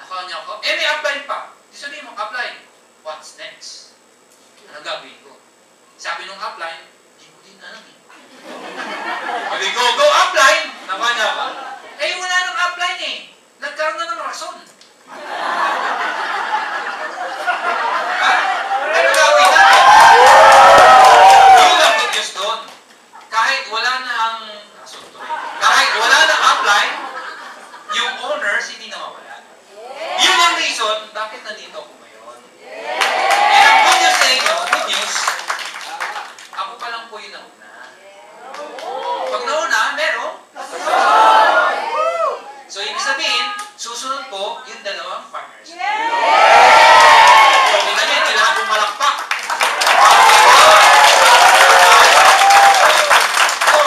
Nakanya ko, may upline pa. Di sabihin mo, upline, what's next? Ano gagawin ko? Sabi nung upline, di ko din alam eh. Pwede go upline! Nakanya ko, wala nang upline eh. Nagkaroon na ng rason. Ano gagawin natin? Yun lang good news doon. Kahit wala na ang rason to kahit wala na upline, yung owners hindi nawawala. Yun ang reason bakit nandito ako ngayon. And ang good news sa inyo, good news, ako pa lang po yung nauna. Pag nauna, meron. So, ibig sabihin, susunod po yung dalawang partners. So, kailangan kailangan kong malakpak. So,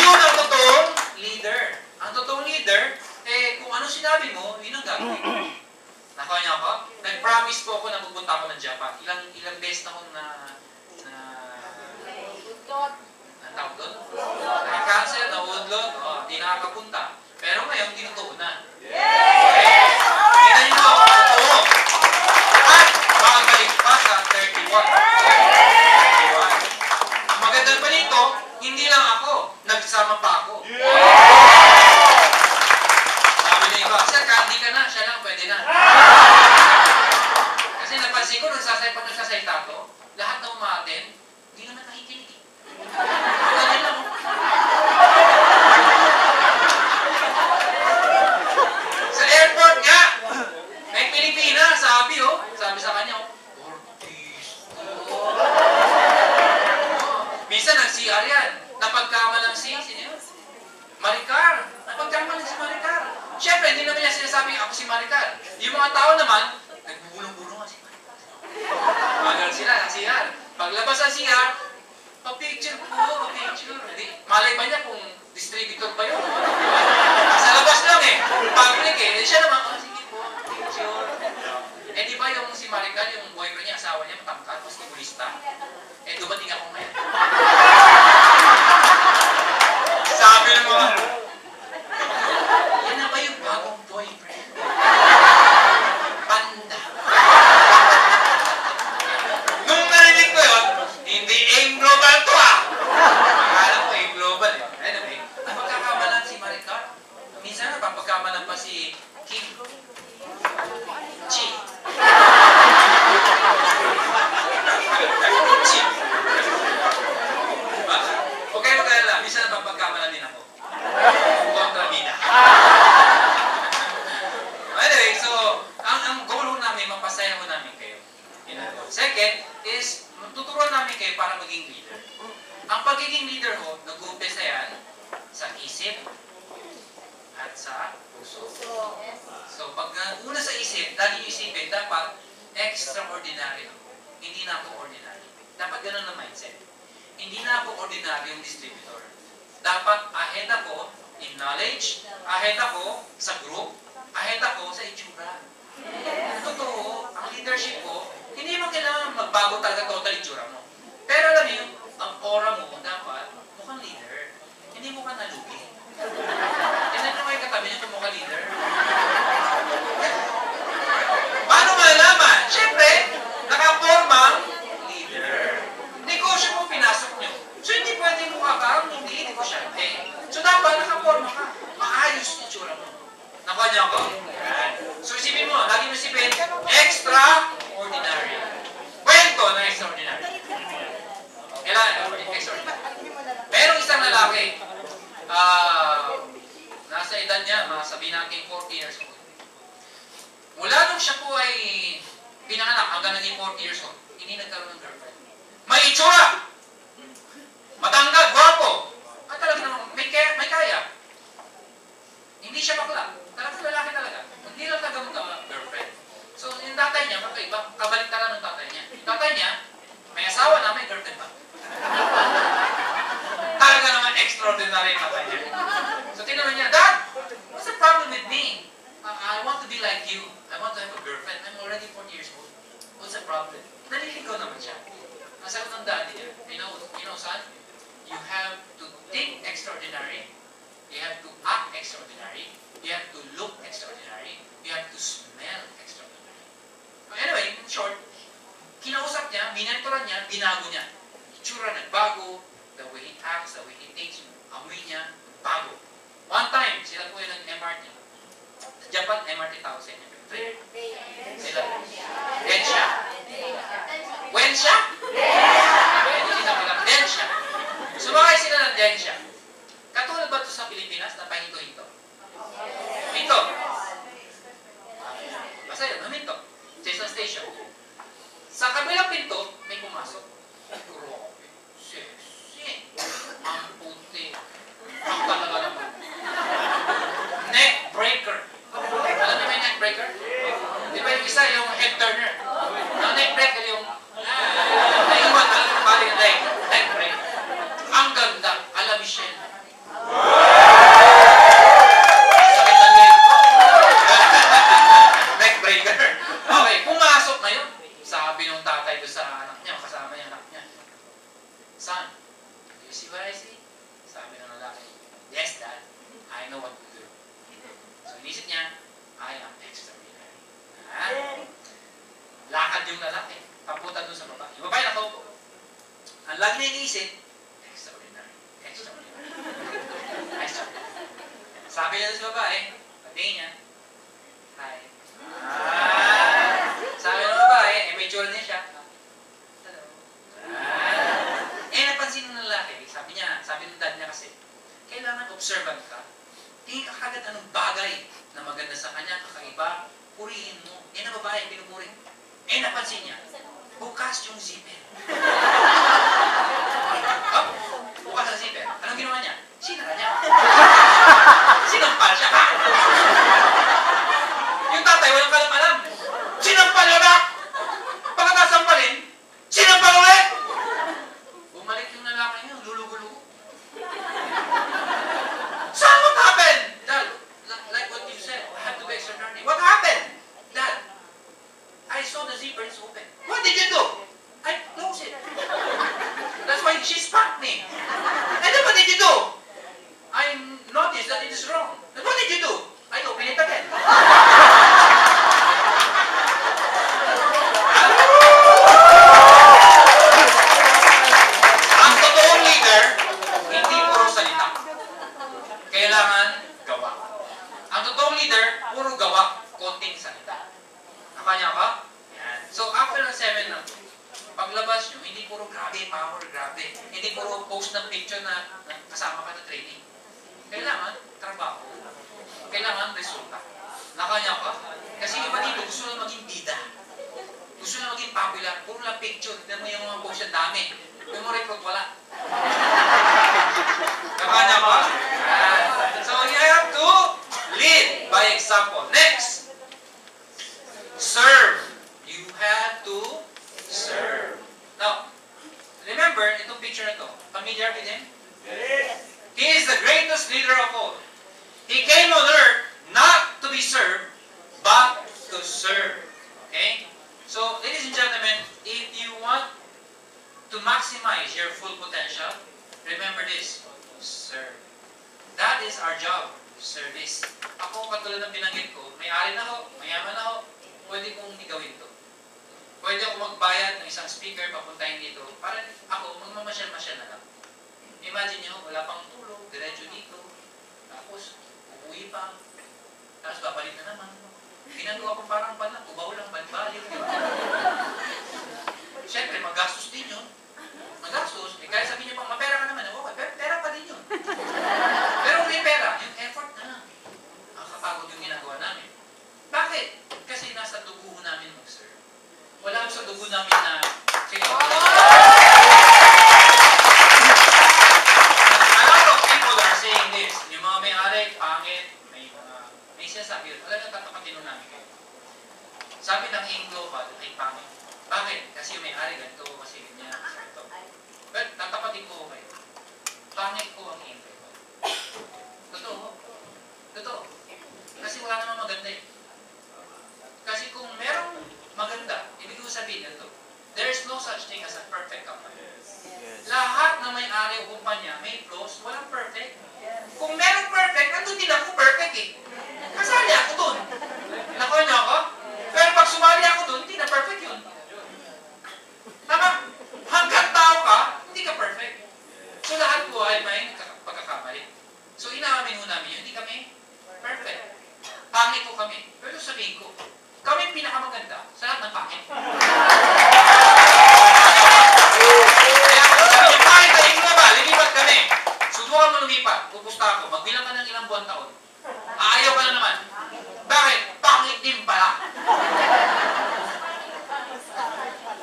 yun ang totoong leader. Ang totoong leader, kung ano sinabi mo, yun ang gagawin. Nakuha niyo ako? Nag-promise po ako na pupunta ako ng Japan. Ilang beses na akong tawag doon? Na-cancel, na-woodlot, di nakakapunta. Pero ngayon, tinutuon na. Okay? Tingnan niyo ako, totoo. At makabalik pa sa 31. 31. Ang maganda pa nito, hindi lang ako, nagsama pa ako. Sabi niya iba, sir, hindi ka na, siya lang, pwede na. Kasi napansin ko, pag nagsasalita to, lahat na umaaten, hindi naman nakikinig. Ganyan lang. Sa airport nga, may Pilipina, sabi sa kanya, Ortiz. Minsan nag-CR yan. Napagkamalang sino yun? Maricar. Napagkamalang si Maricar. Siyempre, hindi naman niya sinasabi, ako si Maricar. Yung mga tao naman, nagbubulong-bulong nga si Maricar. Magal sila, nag-CR. Paglabas sa CR, pa-picture po, pa-picture. Malay ba niya kung distributor ba yun? Sa labas lang eh. Public eh. Siya naman, sige po, picture. Di ba yung si Maricar, yung boyfriend niya, asawa niya, matangkad, mas tibulista. Dumating ako ngayon. Sabi ng mga, yan na ba yung bagong boyfriend? Panda. Nung narinig ko yun, hindi aim global to Akala ko aim global eh. Anyway, napagkakamalan si Maricar. Minsan napagkamalan pa si Kim. Chi. Chi. Diba? Okay, magkala. Minsan napagkamalan din ako. Kontra bida. Anyway, so, ang goal namin, mapasaya mo namin kayo. Second is, tuturuan namin kayo para maging leader. Ang pagiging leader ho, nag-uumpisa yan sa isip at sa puso. So, pag una sa isip, lagi yung isipin, dapat extraordinary ako. Hindi na ako ordinary. Dapat ganun ang mindset. Hindi na ako ordinary yung distributor. Dapat ahead ako in knowledge, ahead ako sa group, ahead ako sa itsura. Totoo, ang leadership ko, hindi mo kailangan magbago talaga total itsura mo. Pero alam niyo, ang aura mo dapat mukhang leader. Hindi mo ka nalugi. Kasi ano kayo katabi niyo kung mukhang leader? Paano malalaman? Siyempre, nakapormang leader. Negosyo mo pinasok niyo. So hindi pwede mukha ka, hindi negosyante. So dapat nakaporma ka. Maayos yung itsura mo. Nakuha niyo ako? So isipin mo, lagi mo isipin, extraordinary. Kwento na extraordinary. Kailangan, extraordinary. Merong isang lalaki, nasa edad niya, sabihin natin 40 hanggang naging 40 years old, hindi nagkaroon ng girlfriend. May itsura! Matangkad, gwapo! At talaga naman, may kaya. Hindi siya bakla. Talagang lalaki talaga. Hindi lang talaga magka-girlfriend. So, yung tatay niya, kakaiba, kabaliktaran ng tatay niya. Yung tatay niya, may asawa na, may girlfriend pa. Talaga naman extraordinary yung tatay niya. So, tinanong niya, Dad, what's the problem with me? I want to be like you. I want to have a girlfriend. I'm already 40 years old. What's the problem? Naliligaw naman siya. Ang sagot ng daddy niya, you know, son, you have to think extraordinary. You have to act extraordinary. You have to look extraordinary. You have to smell extraordinary. So anyway, in short, kinausap niya, minentoran niya, binago niya. Itsura nagbago, the way he acts, the way he thinks, amoy niya, bago. One time, sila po yung MRT. Sa Japan, MRT tawag sa inyo. Sila. Densya. Wensya? Hindi na pala. Densya. Sumakay sila ng Densya. Katulad ba ito sa Pilipinas na pahinto-hinto? Minto. Basta yun, minto. Sa isang station. Sa kabilang pinto, may pumasok. Grabe. Sexy. Ang puti. Ang talaga naman. Neck breaker. Alam niyo ba yung neck breaker? Di ba yung isa yung head turner? Ang neck breaker yung naiwan, alam mo ba yung neck breaker? Ang ganda. Ala Michelle. Sakit ang leg ko. Neck breaker. Okay, pumasok na yun. Sabi ng tatay ko sa anak niya, kasama niya anak niya. Son, do you see what I see? Sabi ng lalaki, yes, Dad. I know what to do. So, inisip niya, I am extraordinary. Lakad yung lalaki. Papunta dun sa baba. Yung babae nakaupo. Ang lagi na iniisip, extraordinary. Extraordinary. Extraordinary. Sabi niya sa babae, patingin niya, hi. Sabi ng babae, may tsura niya siya. Hello. Napansin ng lalaki, sabi ng dad niya kasi, kailangan observant ka. Tingin ka kagad anong bagay na maganda sa kanya, kakaiba, purihin mo. Na babae, pinupuri. Napansin niya, bukas yung zipper. Oh, bukas ang zipper. Anong ginawa niya? Sinara niya. Sinampal siya. Yung tatay, walang kalam-alam. Sinampal yun na! Pagkatapos sampalin, sinampal ulit! Bumalik yung lalaki niya, lulugo-lugo. Son, what happened? Dad, like what you said, I have to be extraordinary. What happened? Dad, I saw the zipper is open. What did you do? I closed it. That's why she spanked me. And then what did you do? I noticed that it is wrong. And what did you do? I opened it again. Ang totoong leader, hindi puro salita. Kailangan gawa. Ang totoong leader, puro gawa, konting salita. Nakanya ka? Yan. So, after ng 7 na, paglabas nyo, hindi puro grabe, power, grabe. Hindi puro post ng picture na kasama ka na training. Kailangan trabaho. Kailangan resulta. Nakanya ka? Kasi iba dito, gusto lang maging bida. Gusto lang maging popular. Puro lang picture. Tignan mo yung mga post yung dami. Yung mga recruit, wala. Nakanya ka? So, you have to lead by example. Next. Serve. You have to serve. Now, remember, itong picture na to, familiar with him? Yes. He is the greatest leader of all. He came on earth not to be served, but to serve. Okay? So, ladies and gentlemen, if you want to maximize your full potential, remember this, serve. That is our job, service. Ako, katulad ng binanggit ko, may-ari na ako, mayaman ako, pwede kong igawin to. Pwede ako magbayad ng isang speaker, papuntahin dito, para ako, magmamasyal-masyal na lang. Imagine nyo, wala pang tulog, diretso dito, tapos, uuwi pa, tapos babalik na naman. Ginagawa ko parang pala, ubaw lang, balik-balik. Siyempre, magastos din yun. Magastos, kaya sabihin nyo pang, mapera ka naman, okay, pera pa din yun. Pero may pera, yung effort na lang. Ang kapagod yung ginagawa namin. Bakit? Kasi nasa dugo namin mag-serve. Wala alam sa dugo namin na, sige, a lot of people are saying this. Yung mga may-ari, pangit, may sinasabi yun. Talagang tatapatin nun namin kayo. Sabi ng Ing Global, ay pangit. Bakit? Kasi yung may-ari ganito, kasi ganyan, kasi ito. But tatapatin ko kayo. Pangit ko ang Ing Global. Totoo. Totoo. Kasi wala namang maganda eh. Kasi kung merong maganda, ibig ko sabihin ito, there is no such thing as a perfect company. Lahat na may-ari o kumpanya, may flaws, walang perfect. Kung merong perfect, nandun din ako perfect eh. Kasali ako dun. Nakuha niyo ako? Pero pag sumali ako dun, hindi na perfect yun. Tama? Hanggang tao ka, hindi ka perfect. So lahat po ay may pagkakamali. So inaamin ho namin yun, hindi kami perfect. Pangit po kami. Pero sabihin ko, kami pinakamaganda sa lahat ng pangit. Kaya kung sabi niyo, pangit na yung global, lilipat kami. Subukan mo lumipat, pupusta ako, magbilang ka ng ilang buwan taon. Ayaw ka na naman. Bakit? Pangit din pala.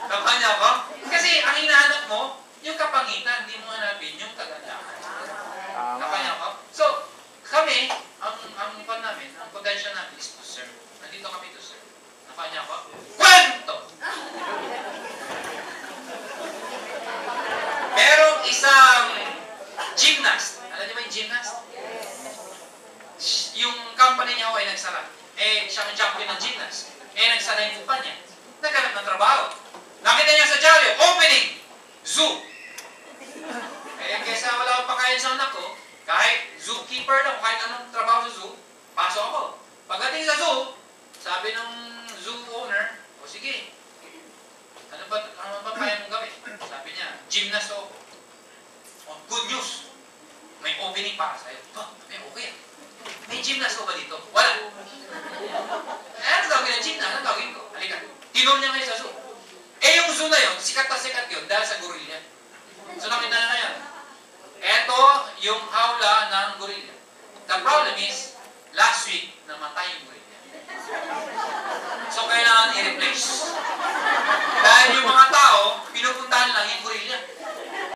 Tama niya ako? Kasi ang hinahanap mo, yung kapangitan, hindi mo hanapin yung kagandahan. Tama niya ako? So, kami, ang pan namin, ang potential namin is to serve. Nandito kami to serve. Tama niya ako? Kwento! Merong isang gymnast. Alam niyo ba yung gymnast? Yung company niya ay nagsara. Siya ang champion ng gymnast. Nagsara yung kumpanya. Naghanap ng trabaho. Nakita niya sa dyaryo, opening, zoo. Kaysa wala akong pakain sa anak ko, kahit zookeeper lang, kahit anong trabaho sa zoo, pasok ako. Pagdating sa zoo, sabi ng zoo owner, o sige, ano ba kaya mong gawin? Sabi niya, gymnast ako. Oh, good news. May opening para sa'yo. Okay. May gymnast ko ba dito? Wala. Ano gagawin ng gymnast? Ano gagawin ko? Halika. Tinor niya ngayon sa zoo. Yung zoo na yun, sikat na sikat yun dahil sa gorilla. So nakita na yan. Ito yung hawla ng gorilla. The problem is, last week, namatay yung gorilla. So kailangan i-replace. Dahil yung mga tao, pinupuntahan lang yung gorilla.